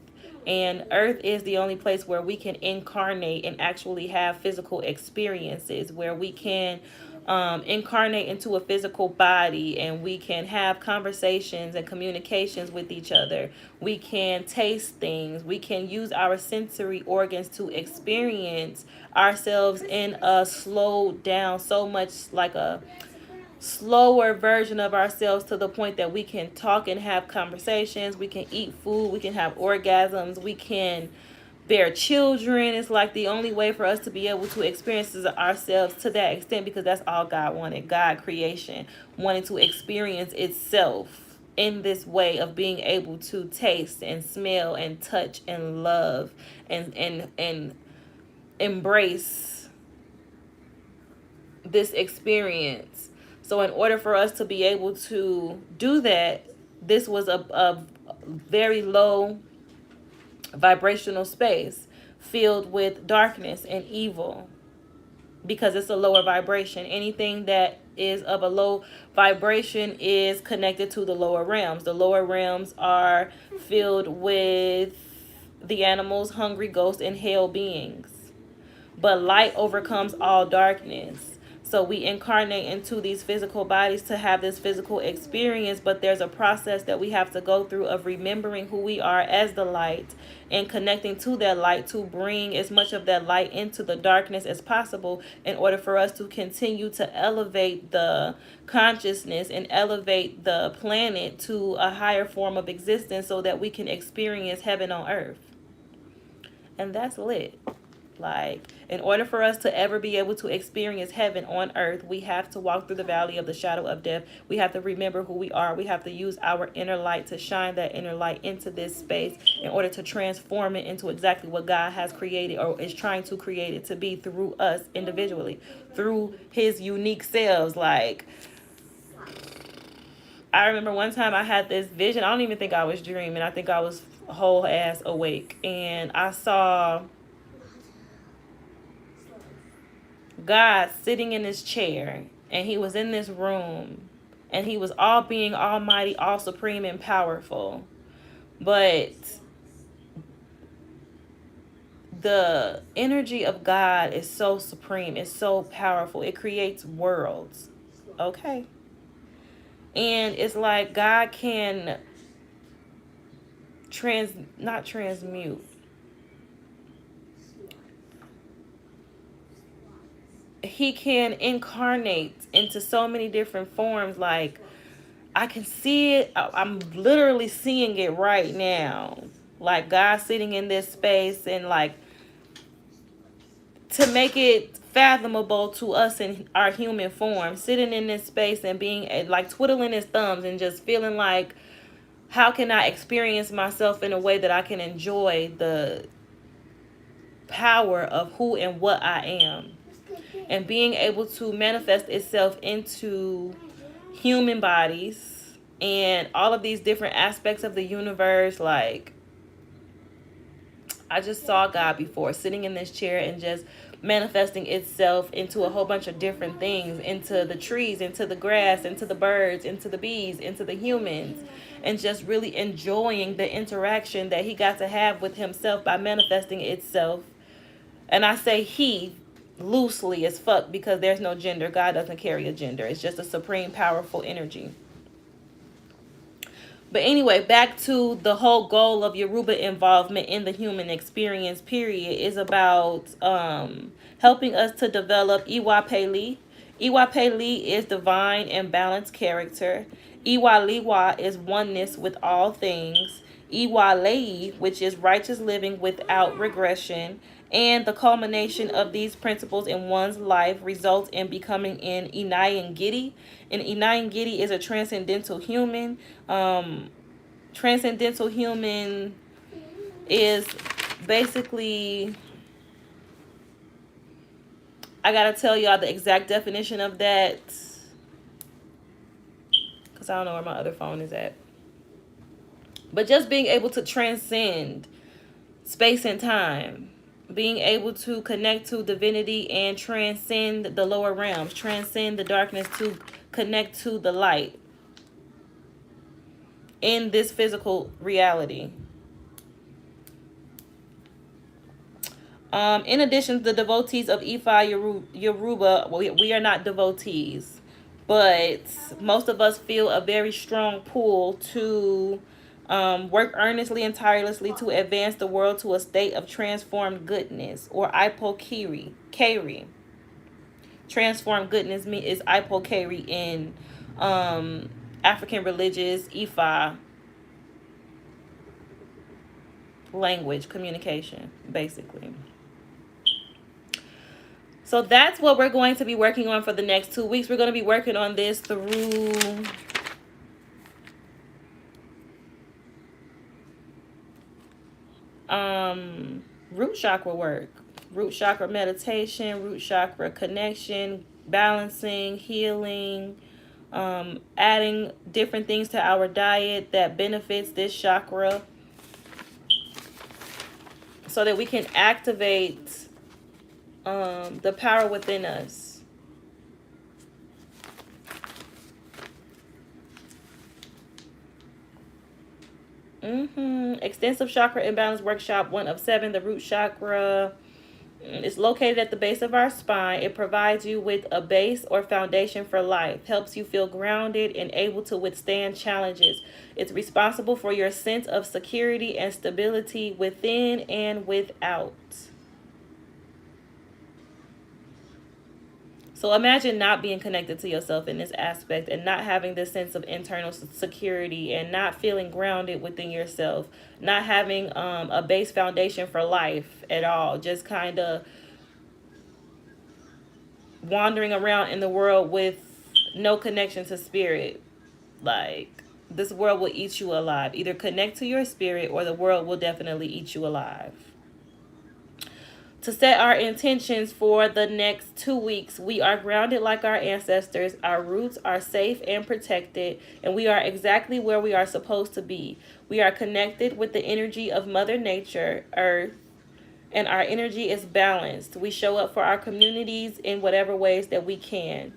And earth is the only place where we can incarnate and actually have physical experiences, where we can incarnate into a physical body and we can have conversations and communications with each other. We can taste things. We can use our sensory organs to experience ourselves in a slowed down, so much like a slower version of ourselves, to the point that we can talk and have conversations, we can eat food, we can have orgasms, we can bear children. It's like the only way for us to be able to experience ourselves to that extent, because that's all God wanted. God creation wanted to experience itself in this way of being able to taste and smell and touch and love and embrace this experience. So in order for us to be able to do that, this was a very low vibrational space filled with darkness and evil, because it's a lower vibration. Anything that is of a low vibration is connected to the lower realms. The lower realms are filled with the animals, hungry ghosts, and hell beings. But light overcomes all darkness. So we incarnate into these physical bodies to have this physical experience, but there's a process that we have to go through of remembering who we are as the light and connecting to that light to bring as much of that light into the darkness as possible, in order for us to continue to elevate the consciousness and elevate the planet to a higher form of existence, so that we can experience heaven on earth. And that's lit. Like, in order for us to ever be able to experience heaven on earth, we have to walk through the valley of the shadow of death. We have to remember who we are. We have to use our inner light to shine that inner light into this space in order to transform it into exactly what God has created, or is trying to create it to be, through us individually, through his unique selves. Like, I remember one time I had this vision. I don't even think I was dreaming. I think I was whole ass awake. And I saw God sitting in his chair, and he was in this room, and he was all being almighty, all supreme and powerful. But the energy of God is so supreme, it's so powerful, it creates worlds. Okay. And it's like God can not transmute. He can incarnate into so many different forms. Like, I can see it. I'm literally seeing it right now. Like, God sitting in this space, and like, to make it fathomable to us in our human form, sitting in this space and being like twiddling his thumbs and just feeling like, how can I experience myself in a way that I can enjoy the power of who and what I am, and being able to manifest itself into human bodies and all of these different aspects of the universe. Like, I just saw God before sitting in this chair and just manifesting itself into a whole bunch of different things, into the trees, into the grass, into the birds, into the bees, into the humans, and just really enjoying the interaction that he got to have with himself by manifesting itself. And I say he loosely as fuck, because there's no gender. God doesn't carry a gender. It's just a supreme powerful energy. But anyway, back to the whole goal of Yoruba involvement in the human experience, period, is about helping us to develop Iwa Peli. Iwa Peli is divine and balanced character. Iwa Liwa is oneness with all things. Iwa Lei, which is righteous living without regression. And the culmination of these principles in one's life results in becoming an Inayangiti. An Inayangiti is a transcendental human. Transcendental human is basically I gotta tell y'all the exact definition of that because I don't know where my other phone is at. But just being able to transcend space and time, being able to connect to divinity and transcend the lower realms, transcend the darkness to connect to the light in this physical reality. In addition, the devotees of Ifa Yoruba, we are not devotees, but most of us feel a very strong pull to work earnestly and tirelessly to advance the world to a state of transformed goodness, or Ipokiri. Keri. Transformed goodness is Ipokiri in African religious Ifa language communication, basically. So that's what we're going to be working on for the next 2 weeks. We're going to be working on this through root chakra work, root chakra meditation, root chakra connection, balancing, healing, adding different things to our diet that benefits this chakra so that we can activate the power within us. Extensive chakra imbalance workshop, 1 of 7, the root chakra. It's located at the base of our spine. It provides you with a base or foundation for life, helps you feel grounded and able to withstand challenges. It's responsible for your sense of security and stability within and without. So imagine not being connected to yourself in this aspect and not having this sense of internal security and not feeling grounded within yourself, not having a base foundation for life at all, just kind of wandering around in the world with no connection to spirit. Like, this world will eat you alive. Either connect to your spirit or the world will definitely eat you alive. To set our intentions for the next 2 weeks, we are grounded like our ancestors. Our roots are safe and protected, and we are exactly where we are supposed to be. We are connected with the energy of Mother Nature, Earth, and our energy is balanced. We show up for our communities in whatever ways that we can.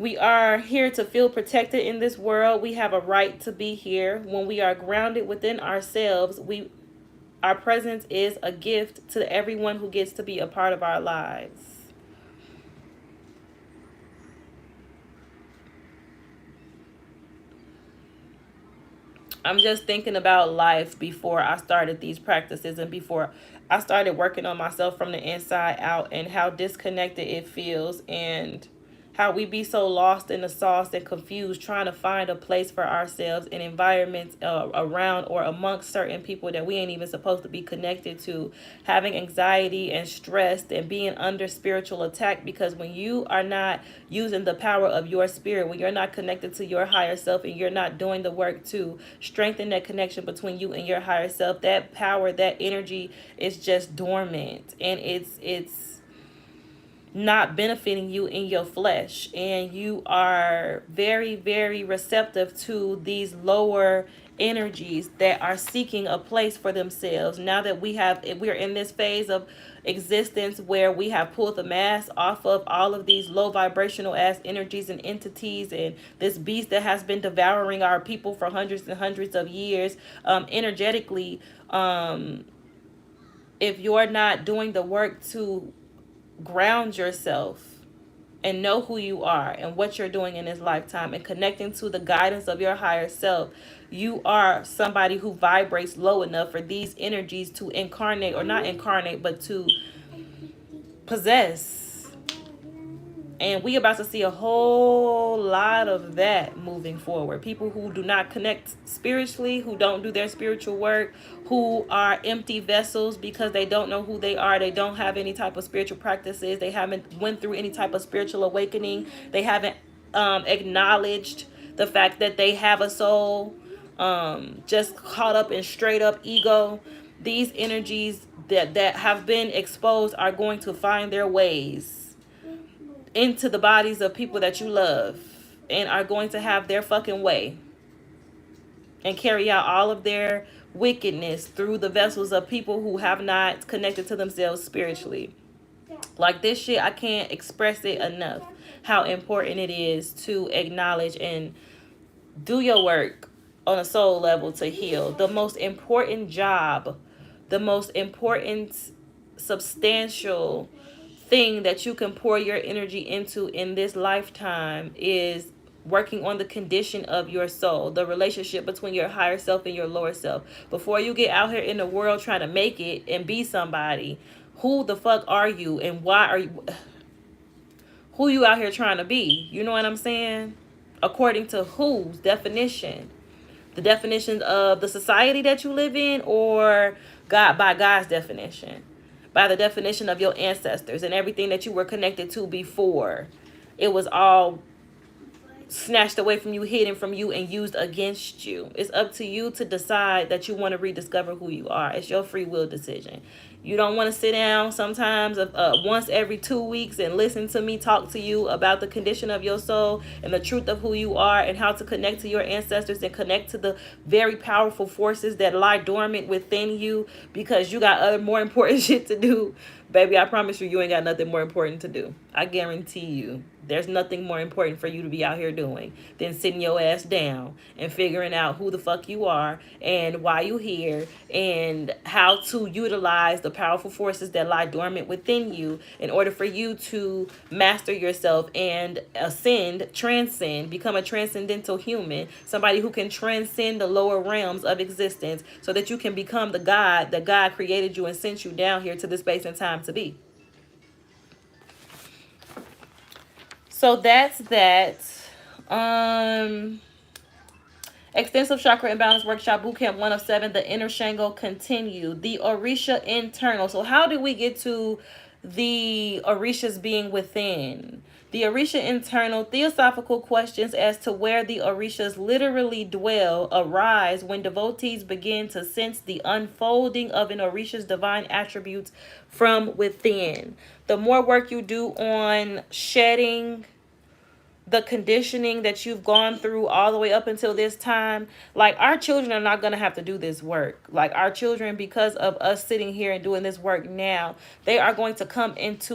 We are here to feel protected in this world. We have a right to be here. When we are grounded within ourselves, our presence is a gift to everyone who gets to be a part of our lives. I'm just thinking about life before I started these practices and before I started working on myself from the inside out, and how disconnected it feels, and how we be so lost in the sauce and confused trying to find a place for ourselves in environments around or amongst certain people that we ain't even supposed to be connected to, having anxiety and stress and being under spiritual attack, because when you are not using the power of your spirit, when you're not connected to your higher self and you're not doing the work to strengthen that connection between you and your higher self, that power, that energy is just dormant, and it's not benefiting you in your flesh, and you are very, very receptive to these lower energies that are seeking a place for themselves. Now that we're in this phase of existence where we have pulled the mask off of all of these low vibrational ass energies and entities, and this beast that has been devouring our people for hundreds and hundreds of years, energetically, if you're not doing the work to ground yourself and know who you are and what you're doing in this lifetime and connecting to the guidance of your higher self, you are somebody who vibrates low enough for these energies to incarnate, or not incarnate, but to possess. And we about to see a whole lot of that moving forward. People who do not connect spiritually, who don't do their spiritual work, who are empty vessels because they don't know who they are. They don't have any type of spiritual practices. They haven't went through any type of spiritual awakening. They haven't acknowledged the fact that they have a soul. Just caught up in straight up ego. These energies that have been exposed are going to find their ways into the bodies of people that you love and are going to have their fucking way and carry out all of their wickedness through the vessels of people who have not connected to themselves spiritually. Like this shit, I can't express it enough how important it is to acknowledge and do your work on a soul level to heal. The most important job, the most important substantial thing that you can pour your energy into in this lifetime is working on the condition of your soul, the relationship between your higher self and your lower self. Before you get out here in the world trying to make it and be somebody, who the fuck are you and why are you, who you out here trying to be? You know what I'm saying? According to whose definition? The definition of the society that you live in, or God, by God's definition, by the definition of your ancestors and everything that you were connected to before it was all snatched away from you, hidden from you, and used against you. It's up to you to decide that you want to rediscover who you are. It's your free will decision. You don't want to sit down sometimes once every 2 weeks and listen to me talk to you about the condition of your soul and the truth of who you are and how to connect to your ancestors and connect to the very powerful forces that lie dormant within you because you got other more important shit to do. Baby, I promise you, you ain't got nothing more important to do. I guarantee you. There's nothing more important for you to be out here doing than sitting your ass down and figuring out who the fuck you are and why you here and how to utilize the powerful forces that lie dormant within you in order for you to master yourself and ascend, transcend, become a transcendental human, somebody who can transcend the lower realms of existence so that you can become the God that God created you and sent you down here to this space and time to be. So that's that. Extensive Chakra Imbalance Workshop Bootcamp 1 of 7, the inner Shango continued. The Orisha internal. So how did we get to the Orishas being within? The Orisha internal theosophical questions as to where the Orishas literally dwell arise when devotees begin to sense the unfolding of an Orisha's divine attributes from within. The more work you do on shedding the conditioning that you've gone through all the way up until this time, like our children are not going to have to do this work. Like our children, because of us sitting here and doing this work now, they are going to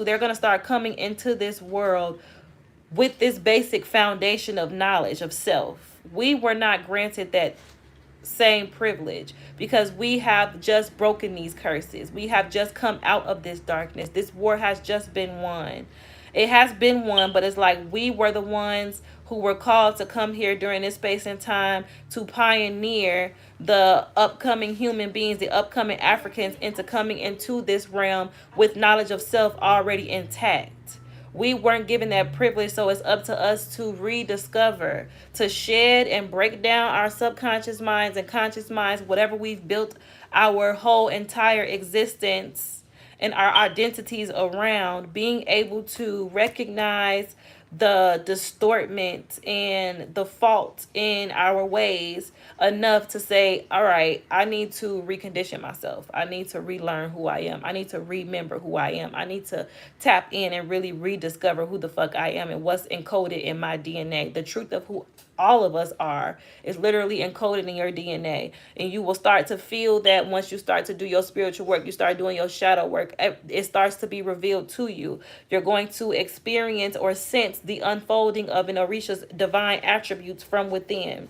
they're going to start coming into this world with this basic foundation of knowledge of self. We were not granted that same privilege because we have just broken these curses. We have just come out of this darkness. This war has just been won. It has been won, but it's like we were the ones who were called to come here during this space and time to pioneer the upcoming human beings, the upcoming Africans, into coming into this realm with knowledge of self already intact. We weren't given that privilege, so it's up to us to rediscover, to shed and break down our subconscious minds and conscious minds, whatever we've built our whole entire existence and our identities around, being able to recognize the distortment and the fault in our ways enough to say, all right, I need to recondition myself. I need to relearn who I am. I need to remember who I am. I need to tap in and really rediscover who the fuck I am and what's encoded in my DNA. The truth of who all of us are is literally encoded in your DNA. And you will start to feel that once you start to do your spiritual work, you start doing your shadow work, it starts to be revealed to you. You're going to experience or sense the unfolding of an Orisha's divine attributes from within.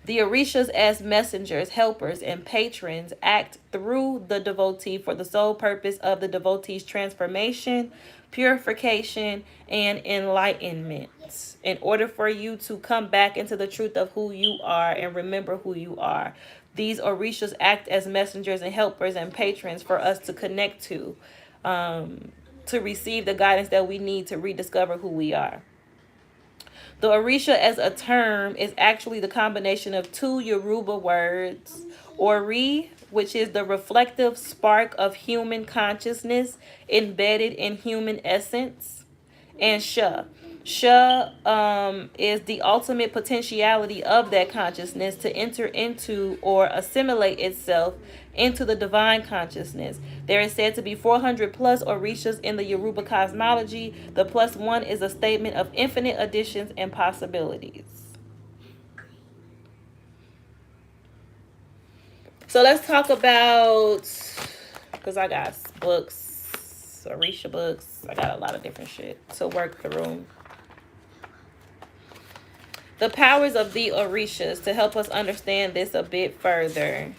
The Orishas as messengers, helpers, and patrons act through the devotee for the sole purpose of the devotee's transformation, purification, and enlightenment. In order for you to come back into the truth of who you are and remember who you are, these Orishas act as messengers and helpers and patrons for us to connect to receive the guidance that we need to rediscover who we are. The Orisha as a term is actually the combination of two Yoruba words, Ori, which is the reflective spark of human consciousness embedded in human essence, and Sha. Sha is the ultimate potentiality of that consciousness to enter into or assimilate itself into the divine consciousness. There is said to be 400 plus orishas in the Yoruba cosmology. The plus one is a statement of infinite additions and possibilities. So let's talk about, because I got books, Orisha books. I got a lot of different shit to work through. The powers of the Orishas to help us understand this a bit further.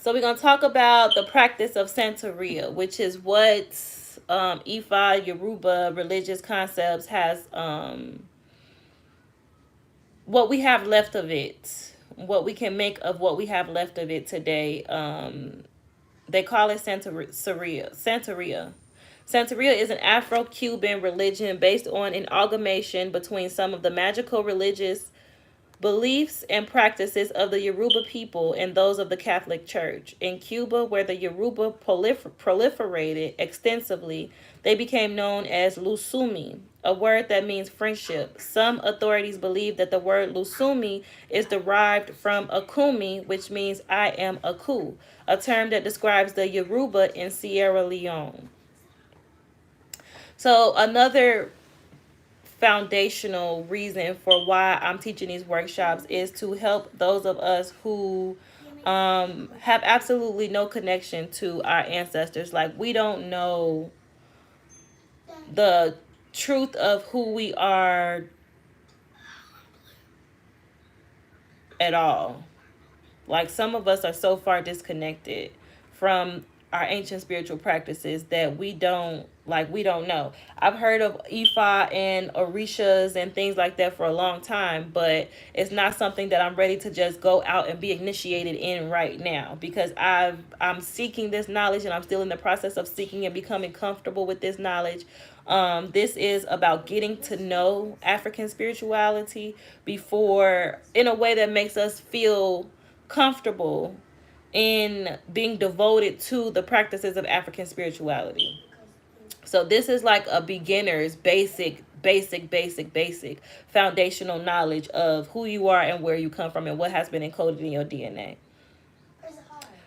So we're going to talk about the practice of Santeria, which is what Ifa Yoruba religious concepts has, what we have left of it, what we can make of what we have left of it today. They call it Santeria. Santeria is an Afro-Cuban religion based on an amalgamation between some of the magical religious beliefs and practices of the Yoruba people and those of the Catholic Church. In Cuba, where the Yoruba proliferated extensively, they became known as Lusumi, a word that means friendship. Some authorities believe that the word Lusumi is derived from Akumi, which means I am Aku, a term that describes the Yoruba in Sierra Leone. So another foundational reason for why I'm teaching these workshops is to help those of us who have absolutely no connection to our ancestors. Like, we don't know the truth of who we are at all. Like, some of us are so far disconnected from our ancient spiritual practices that we don't know. I've heard of Ifa and Orishas and things like that for a long time, but it's not something that I'm ready to just go out and be initiated in right now, because I'm seeking this knowledge, and I'm still in the process of seeking and becoming comfortable with this knowledge. This is about getting to know African spirituality before, in a way that makes us feel comfortable in being devoted to the practices of African spirituality. So this is like a beginner's basic foundational knowledge of who you are and where you come from and what has been encoded in your DNA.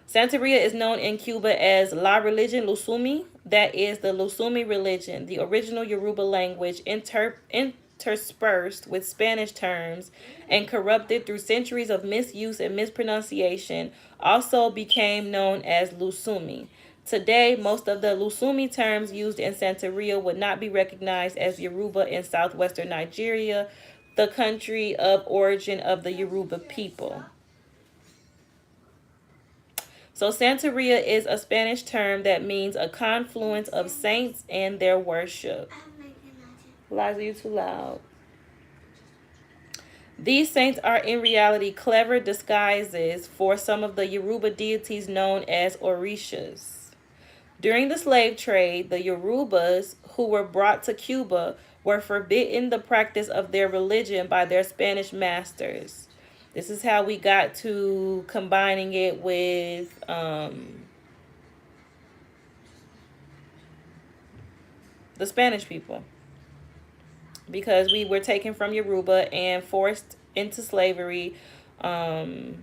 Santeria is known in Cuba as La Religion Lusumi. That is the Lusumi religion, the original Yoruba language interspersed with Spanish terms and corrupted through centuries of misuse and mispronunciation, also became known as Lusumi. Today, most of the Lusumi terms used in Santeria would not be recognized as Yoruba in southwestern Nigeria, the country of origin of the Yoruba people. So Santeria is a Spanish term that means a confluence of saints and their worship. Liza, you too loud. These saints are in reality clever disguises for some of the Yoruba deities known as Orishas. During the slave trade, the Yorubas who were brought to Cuba were forbidden the practice of their religion by their Spanish masters. This is how we got to combining it with the Spanish people, because we were taken from Yoruba and forced into slavery in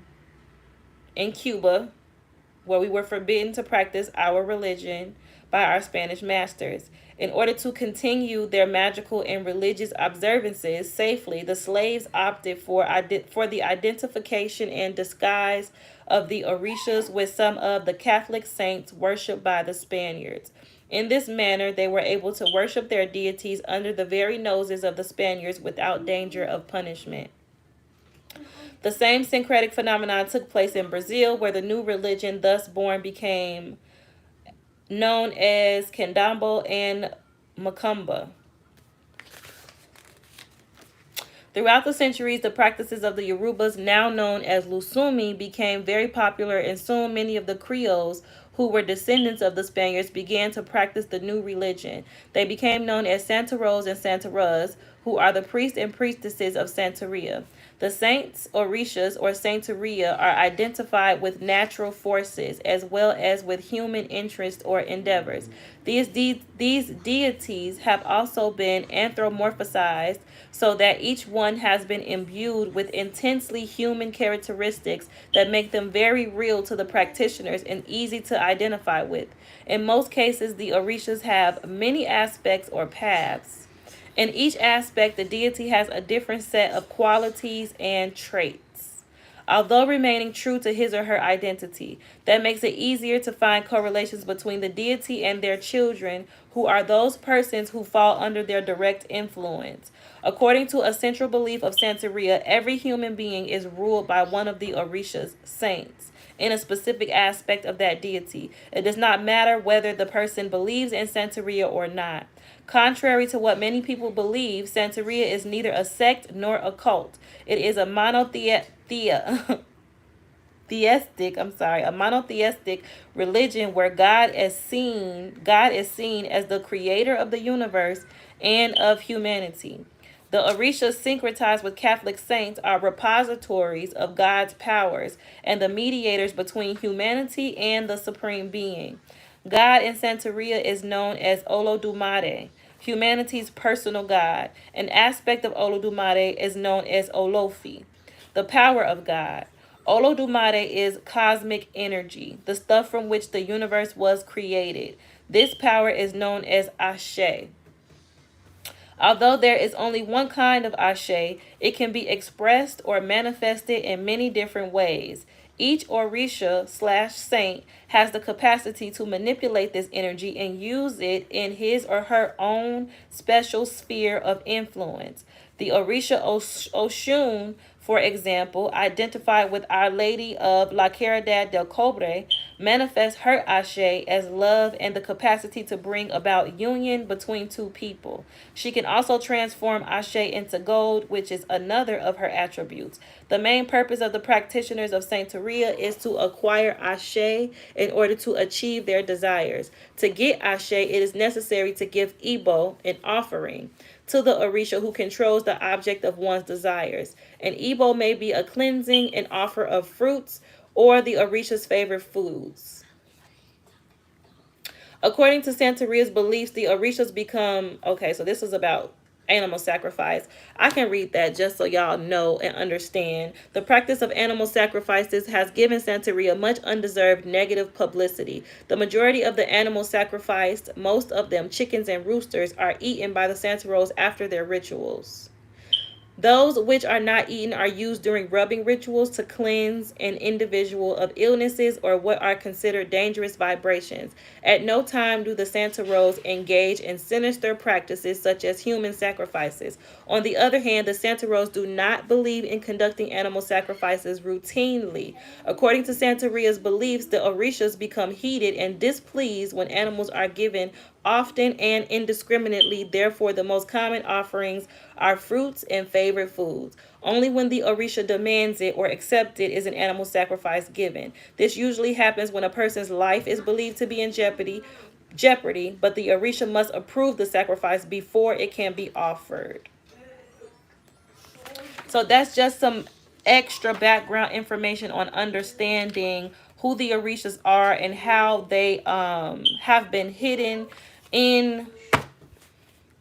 Cuba, where we were forbidden to practice our religion by our Spanish masters. In order to continue their magical and religious observances safely, the slaves opted for the identification and disguise of the Orishas with some of the Catholic saints worshipped by the Spaniards. In this manner, they were able to worship their deities under the very noses of the Spaniards without danger of punishment. The same syncretic phenomenon took place in Brazil, where the new religion thus born became known as Candomblé and Macumba. Throughout the centuries, the practices of the Yorubas, now known as Lusumi, became very popular, and soon many of the Creoles who were descendants of the Spaniards, began to practice the new religion. They became known as Santeros and Santeras, who are the priests and priestesses of Santeria. The saints, Orishas, or Sainteria, are identified with natural forces as well as with human interests or endeavors. These deities have also been anthropomorphized so that each one has been imbued with intensely human characteristics that make them very real to the practitioners and easy to identify with. In most cases, the Orishas have many aspects or paths. In each aspect, the deity has a different set of qualities and traits, although remaining true to his or her identity. That makes it easier to find correlations between the deity and their children, who are those persons who fall under their direct influence. According to a central belief of Santeria, every human being is ruled by one of the Orishas, saints, in a specific aspect of that deity. It does not matter whether the person believes in Santeria or not. Contrary to what many people believe, Santeria is neither a sect nor a cult. It is a monotheistic religion where God is seen as the creator of the universe and of humanity. The Orishas syncretized with Catholic saints are repositories of God's powers and the mediators between humanity and the supreme being. God in Santeria is known as Olodumare, humanity's personal God. An aspect of Olodumare is known as Olofi, the power of God. Olodumare is cosmic energy, the stuff from which the universe was created. This power is known as Ashe. Although there is only one kind of Ashe, it can be expressed or manifested in many different ways. Each Orisha slash saint has the capacity to manipulate this energy and use it in his or her own special sphere of influence. The Orisha Oshun, for example, identified with Our Lady of La Caridad del Cobre, manifests her Ashe as love and the capacity to bring about union between two people. She can also transform Ashe into gold, which is another of her attributes. The main purpose of the practitioners of Santeria is to acquire Ashe in order to achieve their desires. To get Ashe, it is necessary to give Ibo, an offering, to the Orisha who controls the object of one's desires. An Ibo may be a cleansing, an offer of fruits, or the Orisha's favorite foods. According to Santeria's beliefs, the Orishas become, okay, so this is about animal sacrifice. I can read that just so y'all know and understand. The practice of animal sacrifices has given Santeria much undeserved negative publicity. The majority of the animals sacrificed, most of them chickens and roosters, are eaten by the Santeros after their rituals. Those which are not eaten are used during rubbing rituals to cleanse an individual of illnesses or what are considered dangerous vibrations. At no time do the Santeros engage in sinister practices such as human sacrifices. On the other hand, the Santeros do not believe in conducting animal sacrifices routinely. According to Santeria's beliefs, the Orishas become heated and displeased when animals are given often and indiscriminately. Therefore, the most common offerings are fruits and favorite foods. Only when the Orisha demands it or accepts it is an animal sacrifice given. This usually happens when a person's life is believed to be in jeopardy, but the Orisha must approve the sacrifice before it can be offered. So that's just some extra background information on understanding who the Orishas are and how they have been hidden in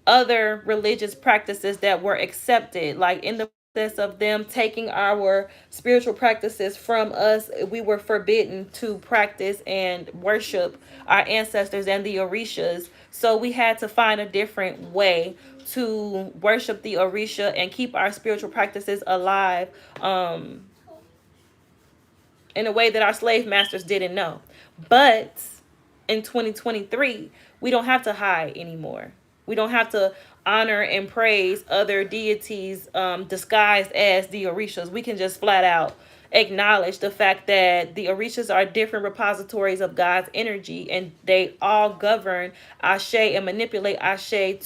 other religious practices that were accepted, like in the process of them taking our spiritual practices from us. We were forbidden to practice and worship our ancestors and the Orishas, so we had to find a different way to worship the Orisha and keep our spiritual practices alive, in a way that our slave masters didn't know. But in 2023, we don't have to hide anymore. We don't have to honor and praise other deities disguised as the Orishas. We can just flat out acknowledge the fact that the Orishas are different repositories of God's energy, and they all govern Ashe and manipulate Ashe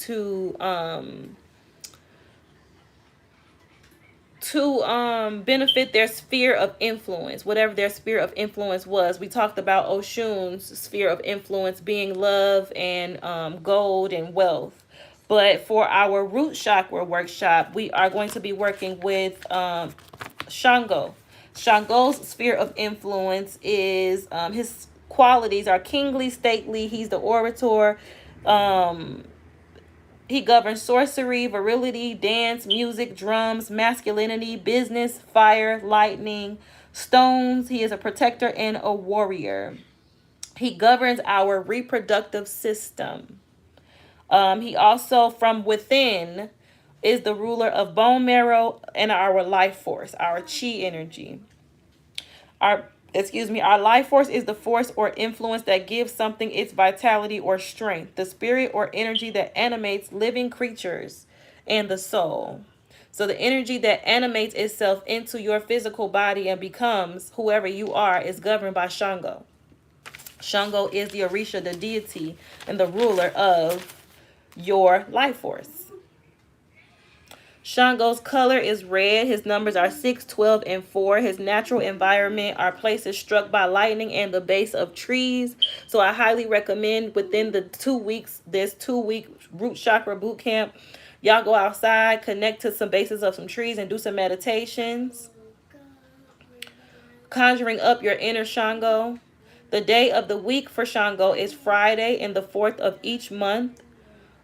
to benefit their sphere of influence, whatever their sphere of influence was. We talked about Oshun's sphere of influence being love and gold and wealth. But for our root chakra workshop, we are going to be working with Shango. Shango's sphere of influence is his qualities are kingly, stately. He's the orator. Um, he governs sorcery, virility, dance, music, drums, masculinity, business, fire, lightning, stones. He is a protector and a warrior. He governs our reproductive system. He also, from within, is the ruler of bone marrow and our life force, our chi energy. Our life force is the force or influence that gives something its vitality or strength, the spirit or energy that animates living creatures and the soul. So the energy that animates itself into your physical body and becomes whoever you are is governed by Shango. Shango is the Orisha, the deity, and the ruler of your life force. Shango's color is red. His numbers are 6, 12, and 4. His natural environment are places struck by lightning and the base of trees. So I highly recommend within the 2 weeks, this 2-week root chakra boot camp, y'all go outside, connect to some bases of some trees, and do some meditations. Conjuring up your inner Shango. The day of the week for Shango is Friday in the 4th of each month.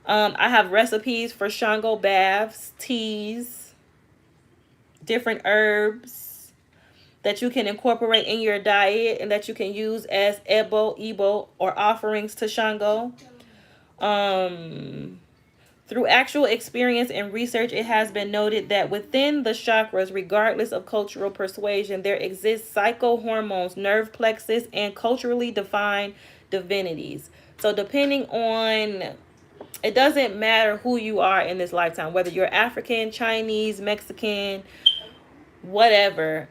I have recipes for Shango baths, teas, different herbs that you can incorporate in your diet and that you can use as ebo, or offerings to Shango. Through actual experience and research, it has been noted that within the chakras, regardless of cultural persuasion, there exists psychohormones, nerve plexus, and culturally defined divinities. So depending on, it doesn't matter who you are in this lifetime, whether you're African, Chinese, Mexican, whatever.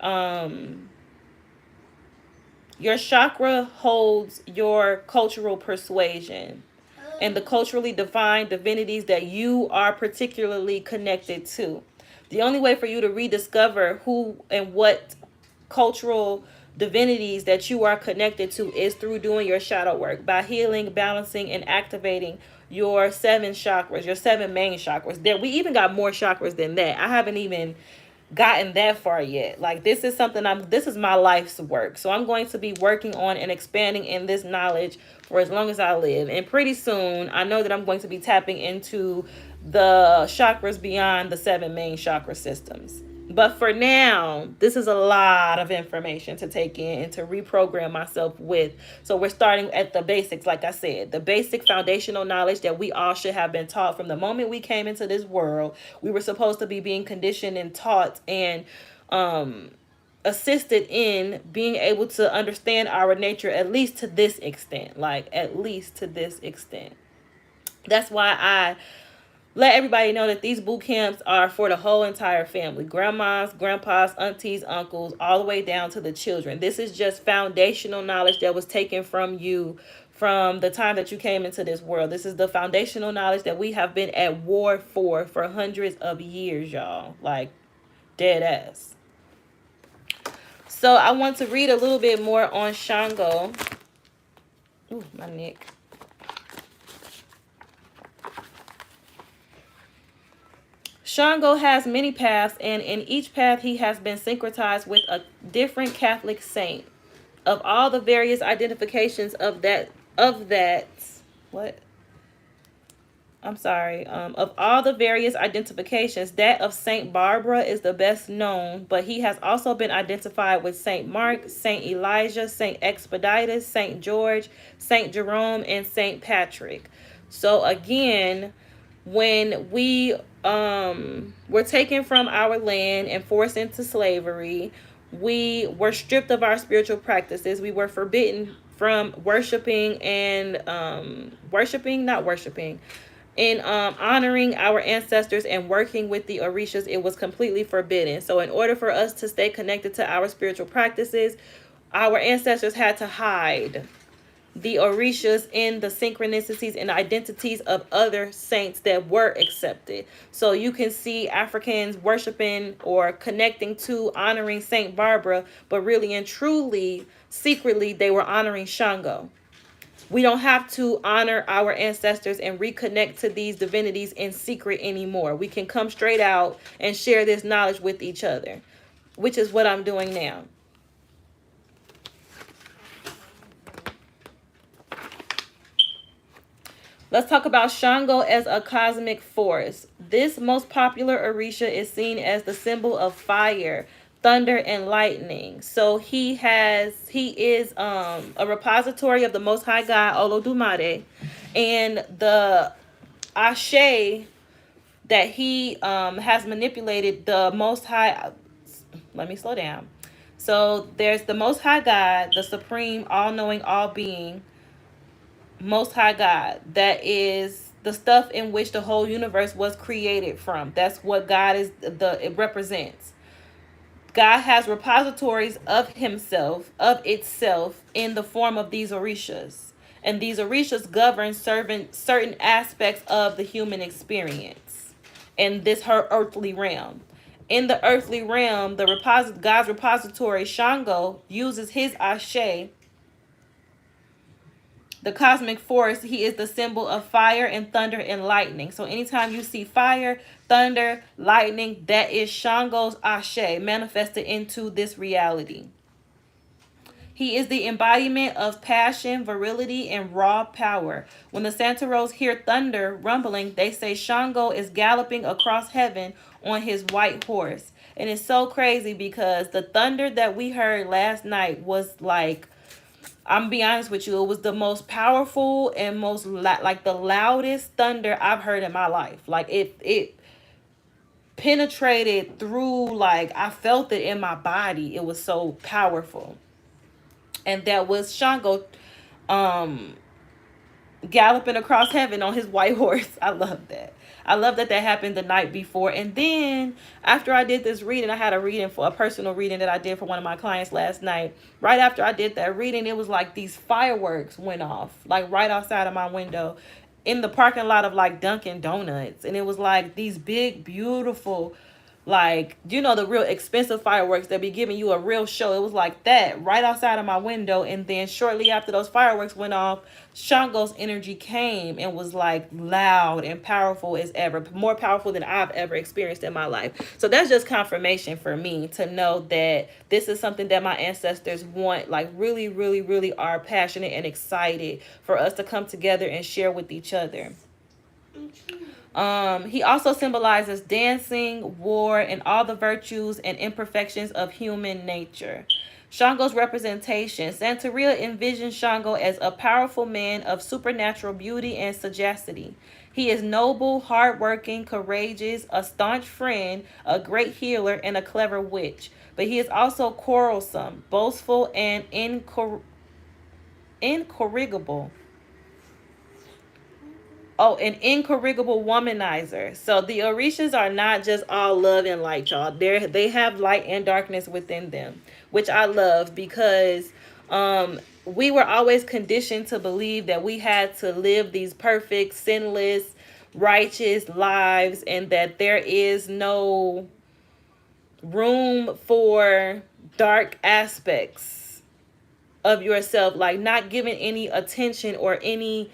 Your chakra holds your cultural persuasion and the culturally defined divinities that you are particularly connected to. The only way for you to rediscover who and what cultural divinities that you are connected to is through doing your shadow work, by healing, balancing, and activating your 7 chakras, your 7 main chakras. There, we even got more chakras than that. I haven't even gotten that far yet. Like, this is something this is my life's work. So I'm going to be working on and expanding in this knowledge for as long as I live. And pretty soon, I know that I'm going to be tapping into the chakras beyond the 7 main chakra systems. But for now, this is a lot of information to take in and to reprogram myself with. So we're starting at the basics, like I said, the basic foundational knowledge that we all should have been taught from the moment we came into this world. We were supposed to be being conditioned and taught and assisted in being able to understand our nature, at least to this extent. Like, at least to this extent. That's why I let everybody know that these boot camps are for the whole entire family. Grandmas, grandpas, aunties, uncles, all the way down to the children. This is just foundational knowledge that was taken from you from the time that you came into this world. This is the foundational knowledge that we have been at war for hundreds of years, y'all. Like, dead ass. So I want to read a little bit more on Shango. Ooh, my neck. Shango has many paths, and in each path he has been syncretized with a different Catholic saint. Of all the various identifications of all the various identifications, that of Saint Barbara is the best known, but he has also been identified with Saint Mark, Saint Elijah, Saint Expeditus, Saint George, Saint Jerome, and Saint Patrick. So again, when we were taken from our land and forced into slavery, we were stripped of our spiritual practices. We were forbidden from worshiping and honoring our ancestors and working with the orishas. It was completely forbidden. So in order for us to stay connected to our spiritual practices, our ancestors had to hide. the orishas in the synchronicities and identities of other saints that were accepted. So you can see Africans worshiping or connecting to honoring Saint Barbara, but really and truly, secretly, they were honoring Shango. We don't have to honor our ancestors and reconnect to these divinities in secret anymore. We can come straight out and share this knowledge with each other, which is what I'm doing now. Let's talk about Shango as a cosmic force. This most popular Orisha is seen as the symbol of fire, thunder, and lightning. So he is a repository of the Most High God, Olodumare, and the Ashe that he has manipulated the Most High. Let me slow down. So there's the Most High God, the supreme, all-knowing, all-being Most High God. That is the stuff in which the whole universe was created from. That's what God is. It represents. God has repositories of himself, of itself, in the form of these orishas. And these orishas govern certain aspects of the human experience in this her earthly realm. In the earthly realm, God's repository, Shango, uses his Ashe, the cosmic force. He is the symbol of fire and thunder and lightning. So anytime you see fire, thunder, lightning, that is Shango's Ashe manifested into this reality. He is the embodiment of passion, virility, and raw power. When the Santeros hear thunder rumbling, they say Shango is galloping across heaven on his white horse. And it's so crazy because the thunder that we heard last night was like, I'm gonna be honest with you, it was the most powerful and most like the loudest thunder I've heard in my life. Like it penetrated through, like I felt it in my body. It was so powerful. And that was Shango um galloping across heaven on his white horse. I love that. I love that that happened the night before. And then after I did this reading, I had a reading for a personal reading that I did for one of my clients last night. Right after I did that reading, it was like these fireworks went off, like right outside of my window in the parking lot of like Dunkin' Donuts. And it was like these big, beautiful, like, you know, the real expensive fireworks that be giving you a real show. It was like that right outside of my window. And then shortly after those fireworks went off, Shango's energy came and was like loud and powerful as ever, more powerful than I've ever experienced in my life. So that's just confirmation for me to know that this is something that my ancestors want, like really, really, really are passionate and excited for us to come together and share with each other. He also symbolizes dancing, war, and all the virtues and imperfections of human nature. Shango's representation. Santeria envisions Shango as a powerful man of supernatural beauty and sagacity. He is noble, hardworking, courageous, a staunch friend, a great healer, and a clever witch. But he is also quarrelsome, boastful, and incorrigible. Oh, an incorrigible womanizer. So the Orishas are not just all love and light, y'all. They have light and darkness within them, which I love because we were always conditioned to believe that we had to live these perfect, sinless, righteous lives, and that there is no room for dark aspects of yourself, like not giving any attention or any,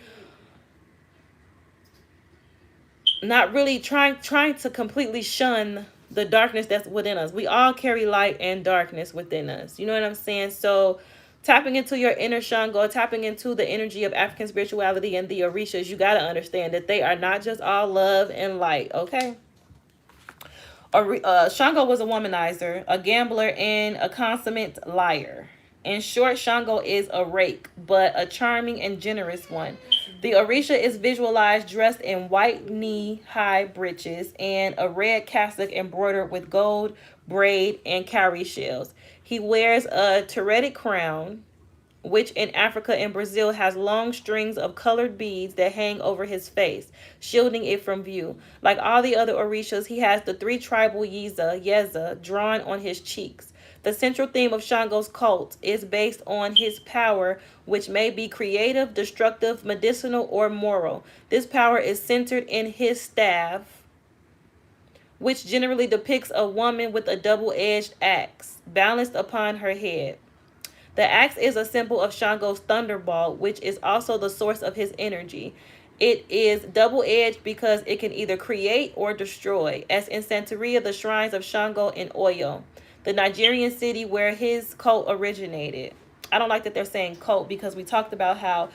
not really trying to completely shun the darkness that's within us. We all carry light and darkness within us. You know what I'm saying? So tapping into your inner Shango, tapping into the energy of African spirituality and the Orishas, you got to understand that they are not just all love and light, okay? Shango was a womanizer, a gambler, and a consummate liar. In short, Shango is a rake, but a charming and generous one. The Orisha is visualized dressed in white knee-high breeches and a red cassock embroidered with gold, braid, and cowrie shells. He wears a turreted crown, which in Africa and Brazil has long strings of colored beads that hang over his face, shielding it from view. Like all the other Orishas, he has the three tribal Yeza drawn on his cheeks. The central theme of Shango's cult is based on his power, which may be creative, destructive, medicinal, or moral. This power is centered in his staff, which generally depicts a woman with a double-edged axe balanced upon her head. The axe is a symbol of Shango's thunderbolt, which is also the source of his energy. It is double-edged because it can either create or destroy, as in Santeria, the shrines of Shango in Oyo, the Nigerian city where his cult originated. I don't like that they're saying cult, because we talked about how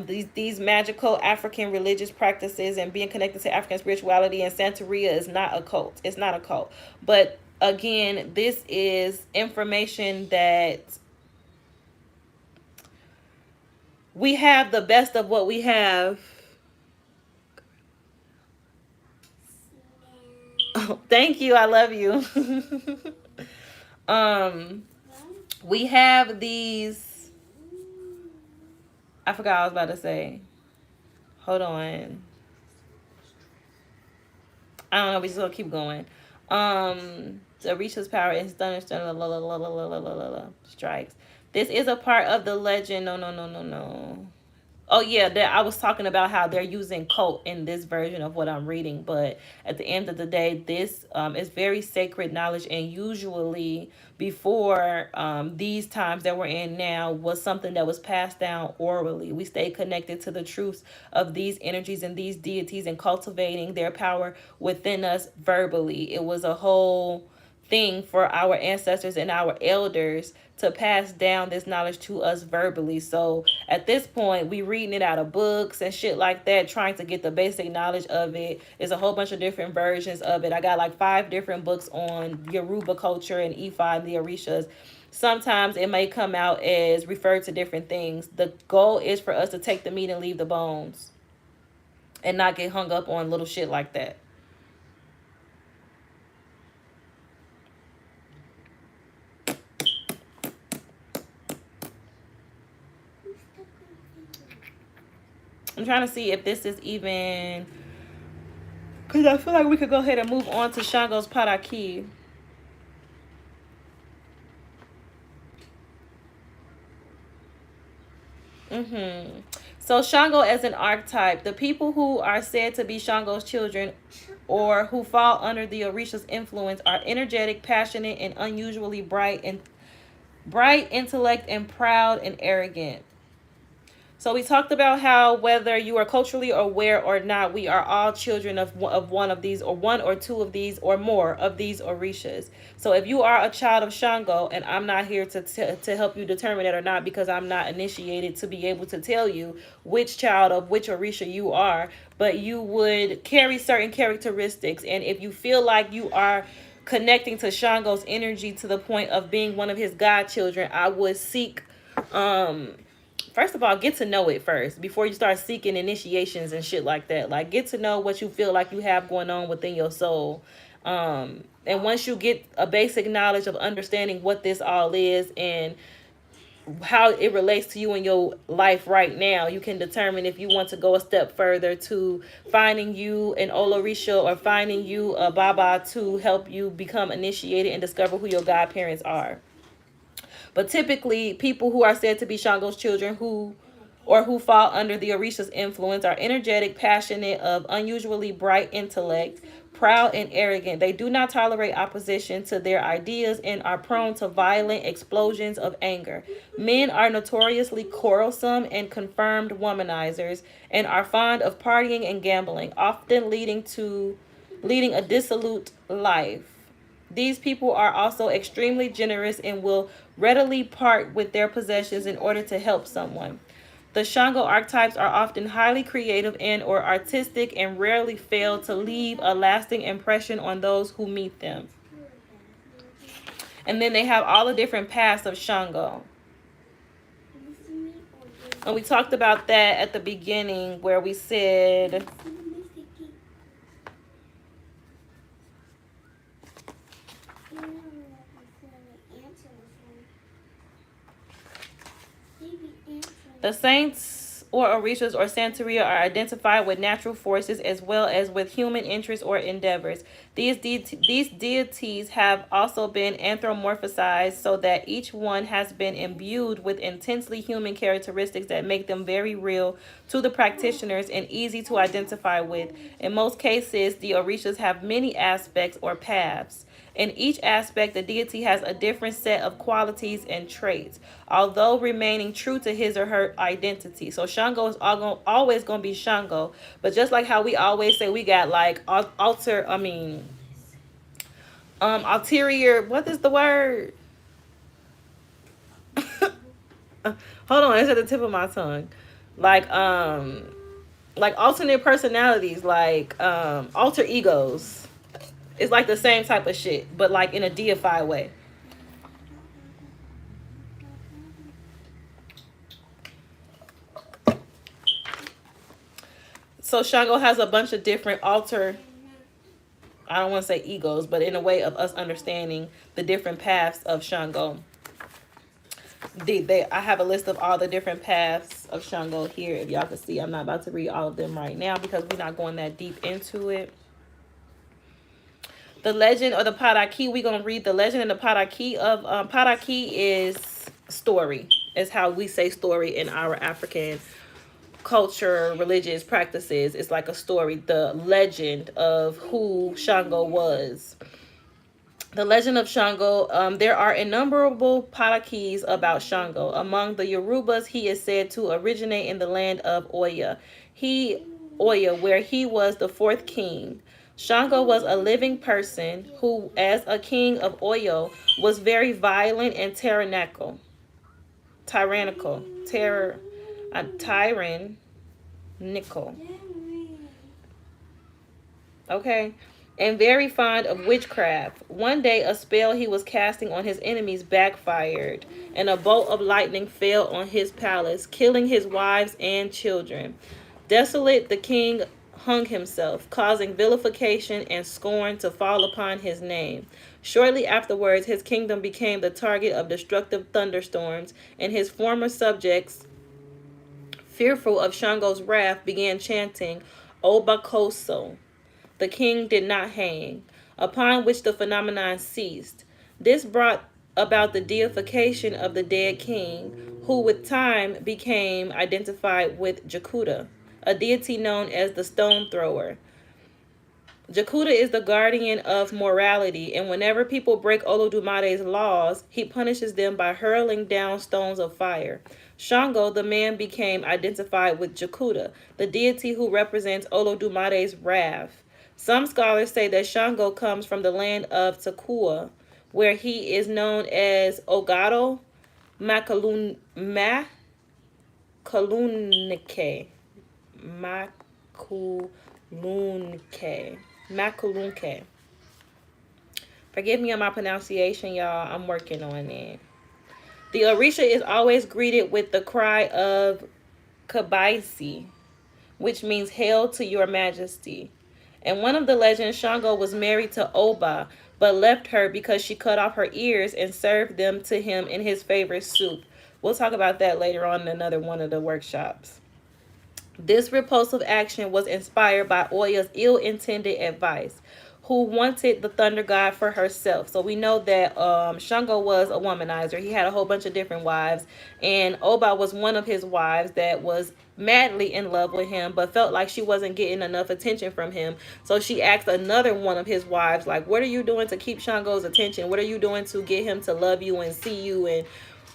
these magical African religious practices and being connected to African spirituality, and Santeria is not a cult. It's not a cult. But again, this is information that we have the best of what we have. Oh, thank you. I love you. We have these. I forgot what I was about to say. Hold on. I don't know. We just gonna keep going. To reach his power is thunder, strikes. This is a part of the legend. No. Oh yeah, that I was talking about how they're using cult in this version of what I'm reading, but at the end of the day, this is very sacred knowledge, and usually before these times that we're in now was something that was passed down orally. We stay connected to the truths of these energies and these deities and cultivating their power within us verbally. It was a whole thing for our ancestors and our elders to pass down this knowledge to us verbally. So at this point, we reading it out of books and shit like that, trying to get the basic knowledge of it. There's a whole bunch of different versions of it. I got like 5 different books on Yoruba culture and Ifa and the Orishas. Sometimes it may come out as referred to different things. The goal is for us to take the meat and leave the bones and not get hung up on little shit like that. I'm trying to see if this is even, because I feel like we could go ahead and move on to Shango's Paraki. So Shango as an archetype, the people who are said to be Shango's children or who fall under the Orisha's influence are energetic, passionate, and unusually bright intellect, and proud and arrogant. So we talked about how whether you are culturally aware or not, we are all children of one of these, or one or two of these, or more of these Orishas. So if you are a child of Shango, and I'm not here to help you determine it or not, because I'm not initiated to be able to tell you which child of which Orisha you are, but you would carry certain characteristics. And if you feel like you are connecting to Shango's energy to the point of being one of his godchildren, I would seek first of all, get to know it first before you start seeking initiations and shit like that. Like, get to know what you feel like you have going on within your soul. And once you get a basic knowledge of understanding what this all is and how it relates to you in your life right now, you can determine if you want to go a step further to finding you an Olorisha or finding you a Baba to help you become initiated and discover who your godparents are. But typically, people who are said to be Shango's children who fall under the Orisha's influence are energetic, passionate, of unusually bright intellect, proud and arrogant. They do not tolerate opposition to their ideas and are prone to violent explosions of anger. Men are notoriously quarrelsome and confirmed womanizers, and are fond of partying and gambling, often leading a dissolute life. These people are also extremely generous and will readily part with their possessions in order to help someone. The Shango archetypes are often highly creative and or artistic, and rarely fail to leave a lasting impression on those who meet them. And then they have all the different paths of Shango. And we talked about that at the beginning, where we said the saints or Orishas or Santeria are identified with natural forces as well as with human interests or endeavors. These deities have also been anthropomorphized so that each one has been imbued with intensely human characteristics that make them very real to the practitioners and easy to identify with. In most cases, the Orishas have many aspects or paths. In each aspect, the deity has a different set of qualities and traits, although remaining true to his or her identity. So Shango is always going to be Shango, but just like how we always say we got like ulterior, what is the word? Hold on, it's at the tip of my tongue. Like like alternate personalities, like alter egos. It's like the same type of shit, but like in a deified way. So Shango has a bunch of different I don't want to say egos, but in a way of us understanding the different paths of Shango. I have a list of all the different paths of Shango here. If y'all can see, I'm not about to read all of them right now because we're not going that deep into it. The legend or the Padaki, we're going to read the legend and the Padaki of Padaki is story. Is how we say story in our African culture, religious practices. It's like a story, the legend of who Shango was. The legend of Shango, there are innumerable parakis about Shango. Among the Yorubas, he is said to originate in the land of Oya, where he was the fourth king. Shango was a living person who, as a king of Oyo, was very violent and tyrannical, tyrannical. Okay, and very fond of witchcraft. One day, a spell he was casting on his enemies backfired, and a bolt of lightning fell on his palace, killing his wives and children. Desolate, the king hung himself, causing vilification and scorn to fall upon his name. Shortly afterwards, his kingdom became the target of destructive thunderstorms, and his former subjects, fearful of Shango's wrath, began chanting, Obakoso. The king did not hang, upon which the phenomenon ceased. This brought about the deification of the dead king, who with time became identified with Jakuta, a deity known as the stone thrower. Jakuta is the guardian of morality, and whenever people break Olodumare's laws, he punishes them by hurling down stones of fire. Shango, the man, became identified with Jakuta, the deity who represents Olodumare's wrath. Some scholars say that Shango comes from the land of Takua, where he is known as Ogado Makalunike. Makulunke. Forgive me on my pronunciation, y'all. I'm working on it. The Orisha is always greeted with the cry of Kabaisi, which means hail to your majesty. In one of the legends, Shango was married to Oba, but left her because she cut off her ears and served them to him in his favorite soup. We'll talk about that later on in another one of the workshops. This repulsive action was inspired by Oya's ill-intended advice, who wanted the thunder god for herself. So we know that Shango was a womanizer. He had a whole bunch of different wives, and Oba was one of his wives that was madly in love with him, but felt like she wasn't getting enough attention from him. So she asked another one of his wives, like, what are you doing to keep Shango's attention? What are you doing to get him to love you and see you and,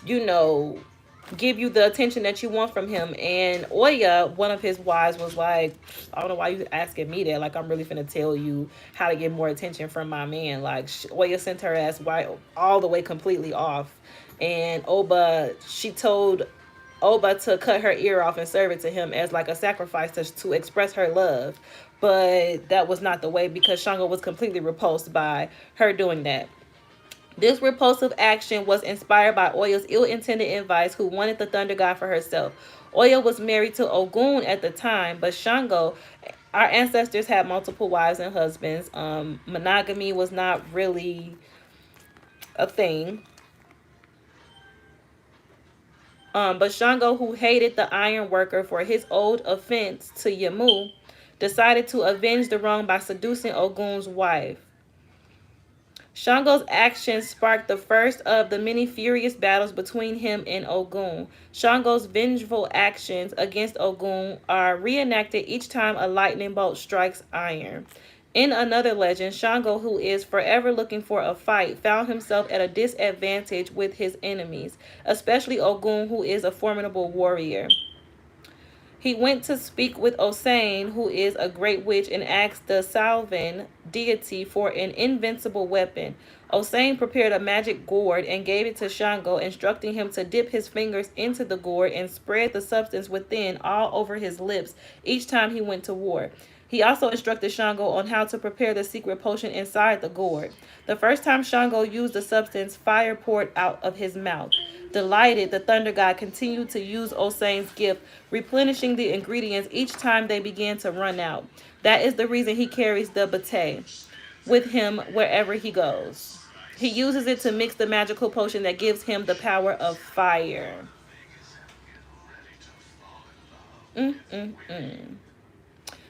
you know, give you the attention that you want from him? And Oya, one of his wives, was like, I don't know why you asking me that. Like, I'm really finna tell you how to get more attention from my man. Like, Oya sent her ass right all the way completely off. And she told Oba to cut her ear off and serve it to him as like a sacrifice to express her love. But that was not the way, because Shango was completely repulsed by her doing that. This repulsive action was inspired by Oya's ill-intended advice, who wanted the thunder god for herself. Oya was married to Ogun at the time, but Shango, our ancestors had multiple wives and husbands. Monogamy was not really a thing. But Shango, who hated the iron worker for his old offense to Yamu, decided to avenge the wrong by seducing Ogun's wife. Shango's actions sparked the first of the many furious battles between him and Ogun. Shango's vengeful actions against Ogun are reenacted each time a lightning bolt strikes iron. In another legend, Shango, who is forever looking for a fight, found himself at a disadvantage with his enemies, especially Ogun, who is a formidable warrior. He went to speak with Osane, who is a great witch, and asked the Salvan deity for an invincible weapon. Osane prepared a magic gourd and gave it to Shango, instructing him to dip his fingers into the gourd and spread the substance within all over his lips each time he went to war. He also instructed Shango on how to prepare the secret potion inside the gourd. The first time Shango used the substance, fire poured out of his mouth. Delighted, the thunder god continued to use Osane's gift, replenishing the ingredients each time they began to run out. That is the reason he carries the bate with him wherever he goes. He uses it to mix the magical potion that gives him the power of fire. Mm-mm-mm.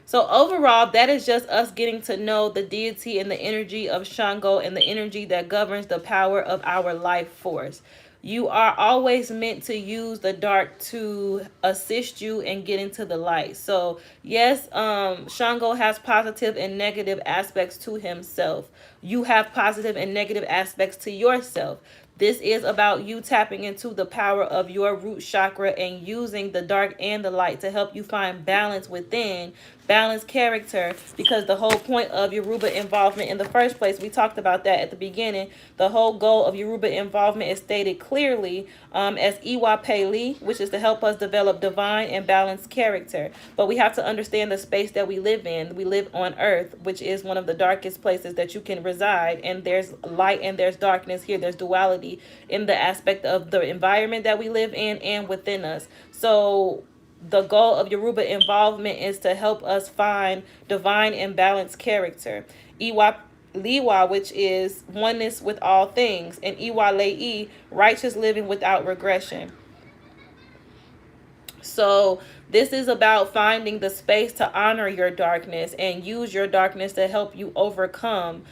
So overall, that is just us getting to know the deity and the energy of Shango and the energy that governs the power of our life force. You are always meant to use the dark to assist you and get into the light. So yes, Shango has positive and negative aspects to himself. You have positive and negative aspects to yourself. This is about you tapping into the power of your root chakra and using the dark and the light to help you find balance within, balanced character, because the whole point of Yoruba involvement in the first place, we talked about that at the beginning. The whole goal of Yoruba involvement is stated clearly as Iwa Peli, which is to help us develop divine and balanced character. But we have to understand the space that we live in. We live on Earth, which is one of the darkest places that you can reside, and there's light and there's darkness here. There's duality in the aspect of the environment that we live in and within us. So the goal of Yoruba involvement is to help us find divine and balanced character. Iwa Liwa, which is oneness with all things, and Iwa Lei, righteous living without regression. So this is about finding the space to honor your darkness and use your darkness to help you overcome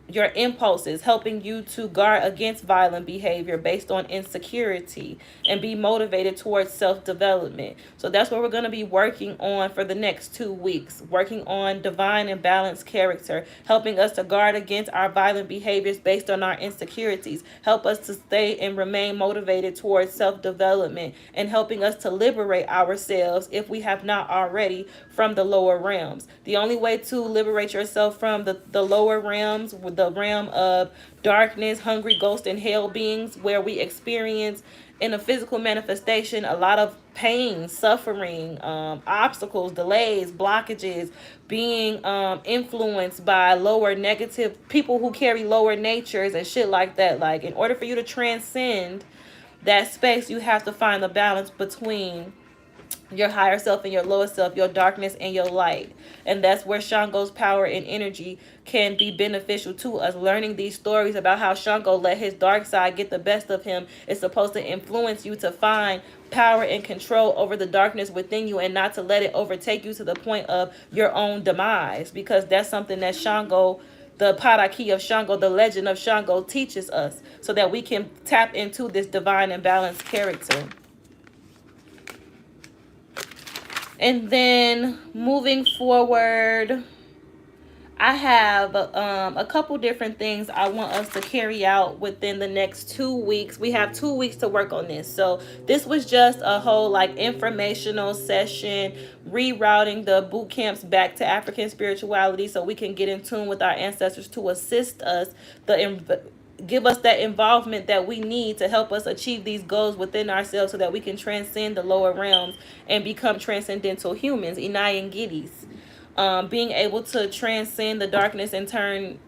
your impulses, helping you to guard against violent behavior based on insecurity and be motivated towards self-development. So that's what we're going to be working on for the next 2 weeks, working on divine and balanced character, helping us to guard against our violent behaviors based on our insecurities, help us to stay and remain motivated towards self-development, and helping us to liberate ourselves, if we have not already, from the lower realms. The only way to liberate yourself from the lower realms, the realm of darkness, hungry ghost, and hell beings, where we experience in a physical manifestation a lot of pain, suffering, obstacles, delays, blockages, being influenced by lower negative people who carry lower natures and shit like that. Like, in order for you to transcend that space, you have to find the balance between your higher self and your lower self, your darkness and your light. And that's where Shango's power and energy can be beneficial to us. Learning these stories about how Shango let his dark side get the best of him is supposed to influence you to find power and control over the darkness within you, and not to let it overtake you to the point of your own demise, because that's something that Shango, the Paraki of Shango, the legend of Shango, teaches us, so that we can tap into this divine and balanced character. And then moving forward, I have a couple different things I want us to carry out within the next 2 weeks. We have 2 weeks to work on this. So this was just a whole like informational session, rerouting the boot camps back to African spirituality so we can get in tune with our ancestors to assist us, give us that involvement that we need to help us achieve these goals within ourselves, so that we can transcend the lower realms and become transcendental humans, Inai and Giddies. Being able to transcend the darkness and turn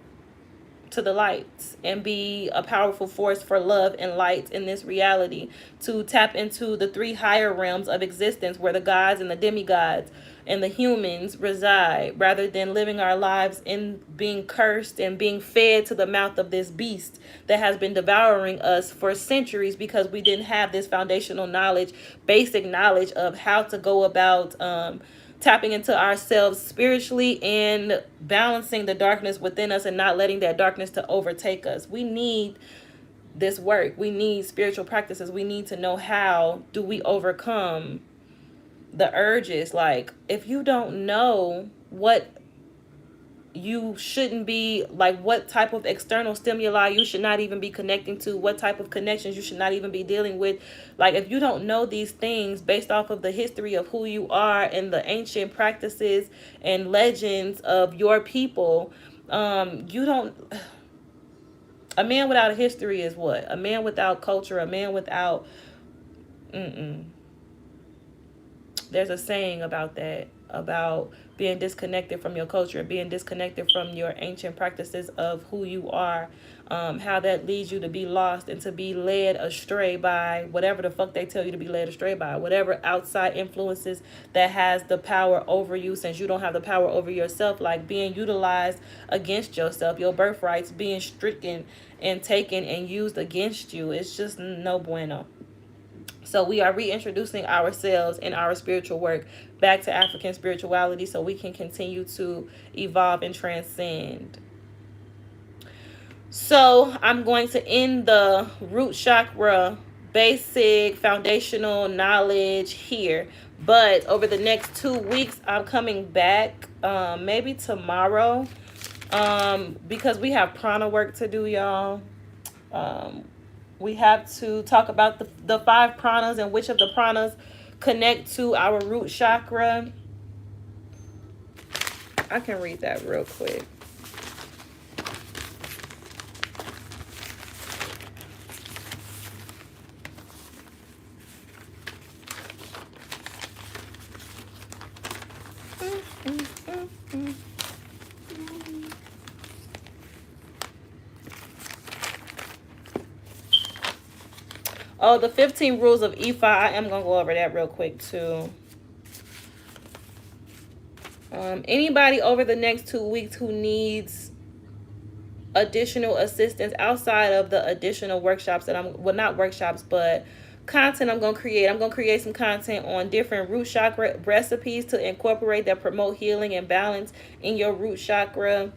to the lights and be a powerful force for love and light in this reality, to tap into the three higher realms of existence where the gods and the demigods and the humans reside, rather than living our lives in being cursed and being fed to the mouth of this beast that has been devouring us for centuries because we didn't have this foundational knowledge, basic knowledge of how to go about tapping into ourselves spiritually and balancing the darkness within us and not letting that darkness to overtake us. We need this work. We need spiritual practices. We need to know how do we overcome the urges. Like, if you don't know what you shouldn't be, like, what type of external stimuli you should not even be connecting to, what type of connections you should not even be dealing with, like, if you don't know these things based off of the history of who you are and the ancient practices and legends of your people, you don't. A man without a history is what? A man without culture, a man without. There's a saying about that, about being disconnected from your culture, being disconnected from your ancient practices of who you are, how that leads you to be lost and to be led astray by whatever the fuck they tell you to be led astray by, whatever outside influences that has the power over you, since you don't have the power over yourself, like being utilized against yourself, your birthrights being stricken and taken and used against you. It's just no bueno. So we are reintroducing ourselves and our spiritual work back to African spirituality so we can continue to evolve and transcend. So I'm going to end the root chakra basic foundational knowledge here. But over the next 2 weeks, I'm coming back maybe tomorrow because we have prana work to do, y'all. We have to talk about the 5 pranas and which of the pranas connect to our root chakra. I can read that real quick. Oh, the 15 rules of Ifa. I am going to go over that real quick too. Anybody over the next 2 weeks who needs additional assistance outside of the additional workshops that not workshops, but content I'm going to create. I'm going to create some content on different root chakra recipes to incorporate that promote healing and balance in your root chakra.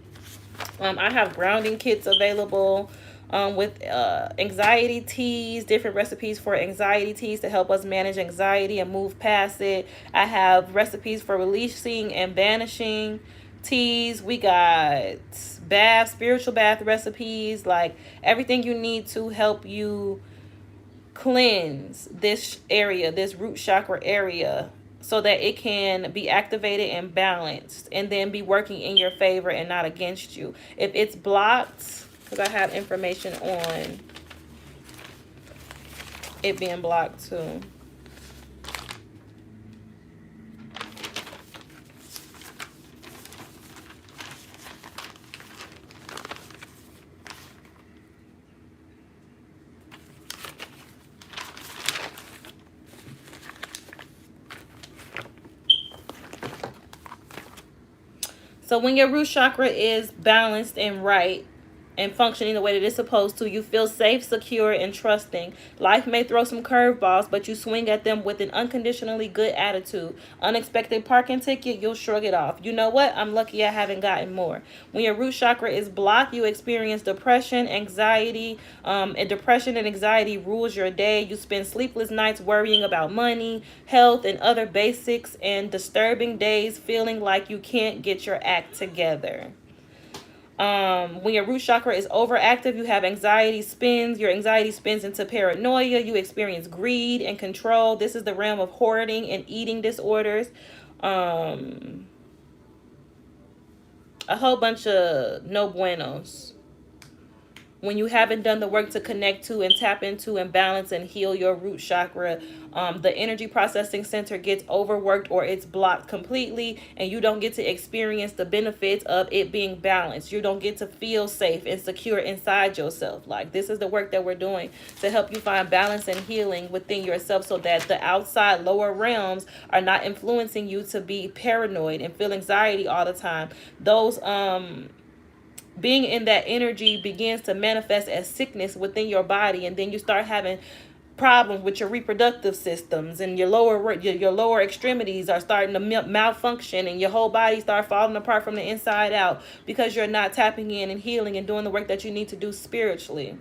I have grounding kits available with anxiety teas, different recipes for anxiety teas to help us manage anxiety and move past it. I have recipes for releasing and banishing teas. We got spiritual bath recipes, like everything you need to help you cleanse this area, this root chakra area, so that it can be activated and balanced and then be working in your favor and not against you. If it's blocked, because I have information on it being blocked too. So when your root chakra is balanced and right and functioning the way that it's supposed to, you feel safe, secure, and trusting. Life may throw some curveballs, but you swing at them with an unconditionally good attitude. Unexpected parking ticket, you'll shrug it off. You know what? I'm lucky I haven't gotten more. When your root chakra is blocked, you experience depression, anxiety, and depression and anxiety rules your day. You spend sleepless nights worrying about money, health, and other basics, and disturbing days feeling like you can't get your act together. When your root chakra is overactive, you have anxiety spins. Your anxiety spins into paranoia. You experience greed and control. This is the realm of hoarding and eating disorders. A whole bunch of no buenos. when you haven't done the work to connect to and tap into and balance and heal your root chakra, the energy processing center gets overworked or it's blocked completely, and you don't get to experience the benefits of it being balanced. You don't get to feel safe and secure inside yourself. Like, this is the work that we're doing to help you find balance and healing within yourself, so that the outside lower realms are not influencing you to be paranoid and feel anxiety all the time. Those being in that energy begins to manifest as sickness within your body, and then you start having problems with your reproductive systems, and your lower extremities are starting to malfunction, and your whole body start falling apart from the inside out, because you're not tapping in and healing and doing the work that you need to do spiritually.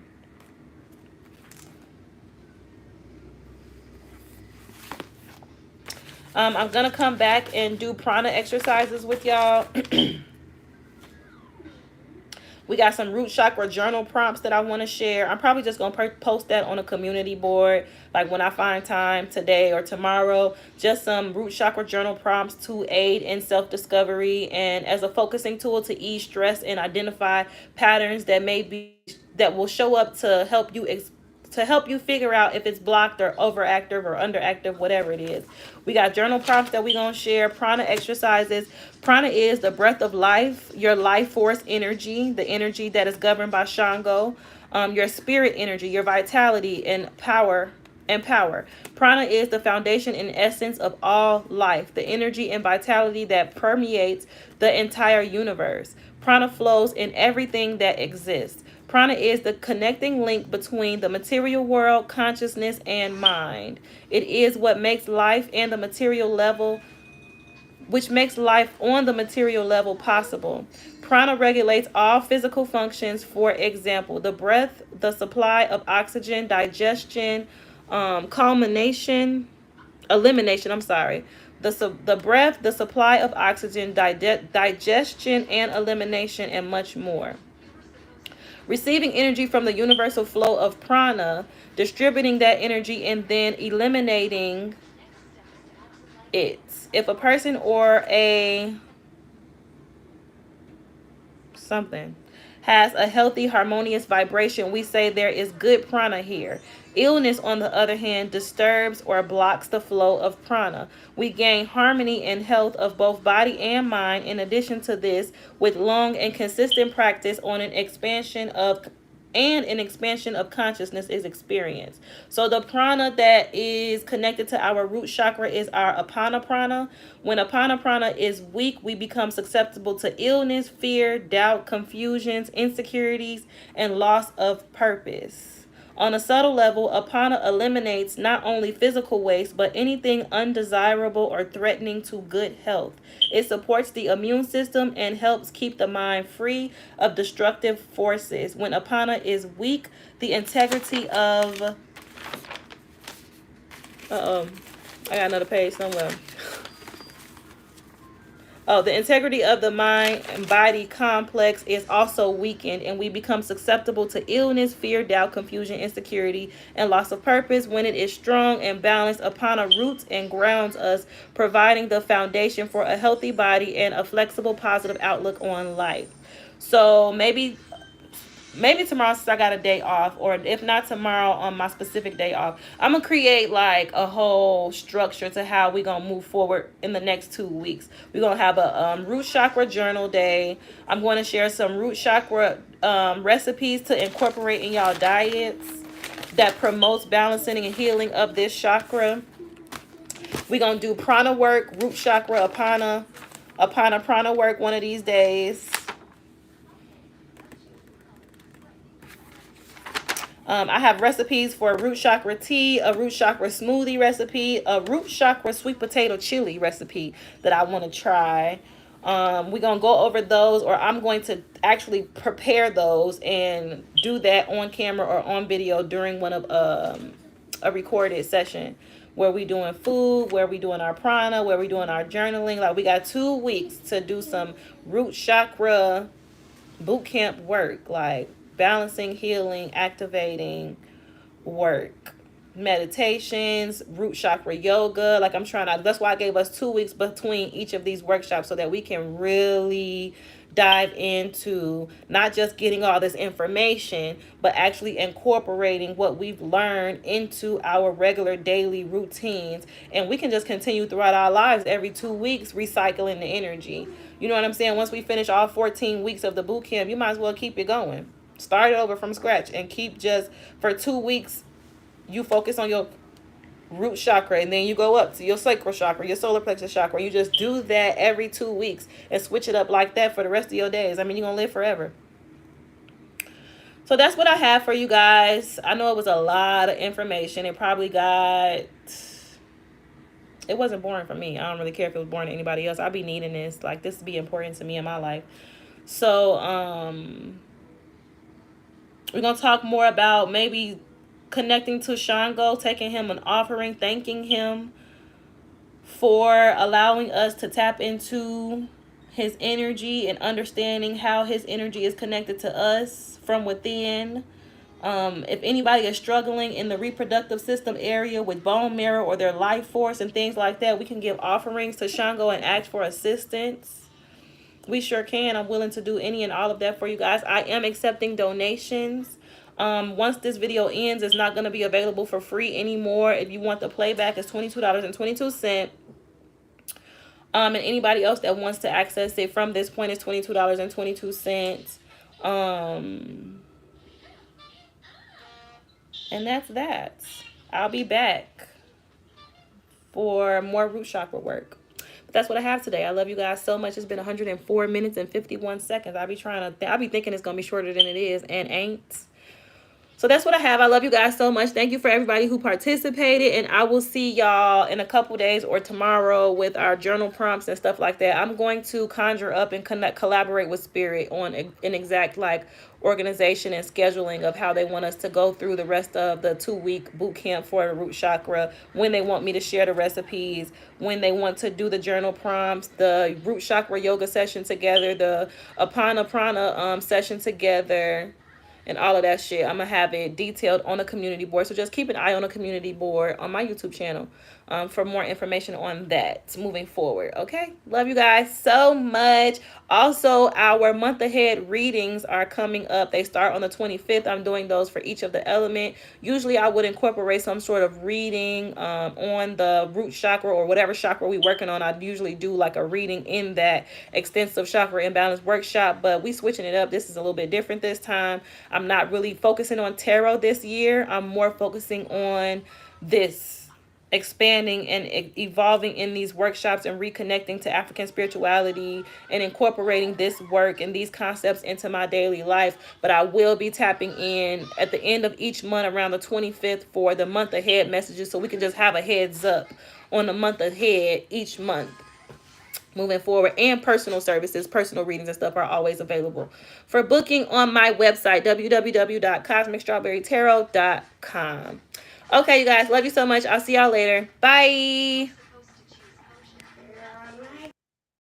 I'm gonna come back and do prana exercises with y'all. We got some root chakra journal prompts that I want to share. I'm probably just going to post that on a community board, like when I find time today or tomorrow. Just some root chakra journal prompts to aid in self-discovery and as a focusing tool to ease stress and identify patterns that will show up to help you figure out if it's blocked or overactive or underactive, whatever it is. We got journal prompts that we're going to share, prana exercises. Prana is the breath of life, your life force energy, the energy that is governed by Shango, your spirit energy, your vitality and power. Prana is the foundation and essence of all life, the energy and vitality that permeates the entire universe. Prana flows in everything that exists. Prana is the connecting link between the material world, consciousness, and mind. It is what makes life and the material level, which makes life on the material level possible. Prana regulates all physical functions, for example, the breath, the supply of oxygen, digestion, elimination, the breath, the supply of oxygen, digestion and elimination, and much more. Receiving energy from the universal flow of prana, distributing that energy, and then eliminating it. If a person or a something has a healthy, harmonious vibration, we say there is good prana here. Illness, on the other hand, disturbs or blocks the flow of prana. We gain harmony and health of both body and mind. In addition to this, with long and consistent practice on an expansion of consciousness is experienced. So the prana that is connected to our root chakra is our apana prana. When apana prana is weak, we become susceptible to illness, fear, doubt, confusions, insecurities, and loss of purpose. On a subtle level, apana eliminates not only physical waste, but anything undesirable or threatening to good health. It supports the immune system and helps keep the mind free of destructive forces. When apana is weak, the integrity of... I got another page somewhere. The integrity of the mind and body complex is also weakened, and we become susceptible to illness, fear, doubt, confusion, insecurity, and loss of purpose. When it is strong and balanced, apana roots and grounds us, providing the foundation for a healthy body and a flexible, positive outlook on life. So maybe tomorrow, since I got a day off, or if not tomorrow on my specific day off, I'm gonna create like a whole structure to how we gonna move forward in the next 2 weeks. We're gonna have a root chakra journal day. I'm going to share some root chakra recipes to incorporate in y'all diets that promotes balancing and healing of this chakra. We're gonna do prana work, root chakra, apana prana work one of these days. I have recipes for a root chakra tea, a root chakra smoothie recipe, a root chakra sweet potato chili recipe that I want to try. We're going to go over those, or I'm going to actually prepare those and do that on camera or on video during one of a recorded session where we doing food, where we doing our prana, where we doing our journaling. Like, we got 2 weeks to do some root chakra bootcamp work, like balancing, healing, activating work. meditations, root chakra yoga. Like I'm trying to, that's why I gave us 2 weeks between each of these workshops so that we can really dive into not just getting all this information, but actually incorporating what we've learned into our regular daily routines. And we can just continue throughout our lives every 2 weeks recycling the energy. You know what I'm saying? Once we finish all 14 weeks of the boot camp, you might as well keep it going. Start it over from scratch and keep just for 2 weeks. You focus on your root chakra, and then you go up to your sacral chakra, your solar plexus chakra. You just do that every 2 weeks and switch it up like that for the rest of your days. I mean, you're gonna live forever. So that's what I have for you guys. I know it was a lot of information. It wasn't boring for me. I don't really care if it was boring to anybody else. I'll be needing this. Like, this would be important to me in my life. So we're gonna talk more about maybe connecting to Shango, taking him an offering, thanking him for allowing us to tap into his energy and understanding how his energy is connected to us from within. If anybody is struggling in the reproductive system area with bone marrow or their life force and things like that, we can give offerings to Shango and ask for assistance. We sure can. I'm willing to do any and all of that for you guys. I am accepting donations. Once this video ends, it's not going to be available for free anymore. If you want the playback, it's $22.22. And anybody else that wants to access it from this point is $22.22. And that's that. I'll be back for more root chakra work. But that's what I have today. I love you guys so much. It's been 104 minutes and 51 seconds. I'll be thinking it's going to be shorter than it is and ain't. So that's what I have. I love you guys so much. Thank you for everybody who participated. And I will see y'all in a couple days or tomorrow with our journal prompts and stuff like that. I'm going to conjure up and collaborate with Spirit on an exact organization and scheduling of how they want us to go through the rest of the 2-week boot camp for the root chakra, when they want me to share the recipes, when they want to do the journal prompts, the root chakra yoga session together, the Apana Prana session together, and all of that shit. I'm going to have it detailed on the community board. So just keep an eye on the community board on my YouTube channel for more information on that moving forward. Okay? Love you guys so much. Also, our month ahead readings are coming up. They start on the 25th. I'm doing those for each of the element. Usually I would incorporate some sort of reading on the root chakra or whatever chakra we're working on. I usually do like a reading in that extensive chakra imbalance workshop, but we switching it up. This is a little bit different this time. I'm not really focusing on tarot this year. I'm more focusing on this, expanding and evolving in these workshops and reconnecting to African spirituality and incorporating this work and these concepts into my daily life. But I will be tapping in at the end of each month around the 25th for the month ahead messages, so we can just have a heads up on the month ahead each month moving forward. And personal services, personal readings and stuff are always available for booking on my website, www.cosmicstrawberrytarot.com. Okay, you guys, love you so much. I'll see y'all later. Bye.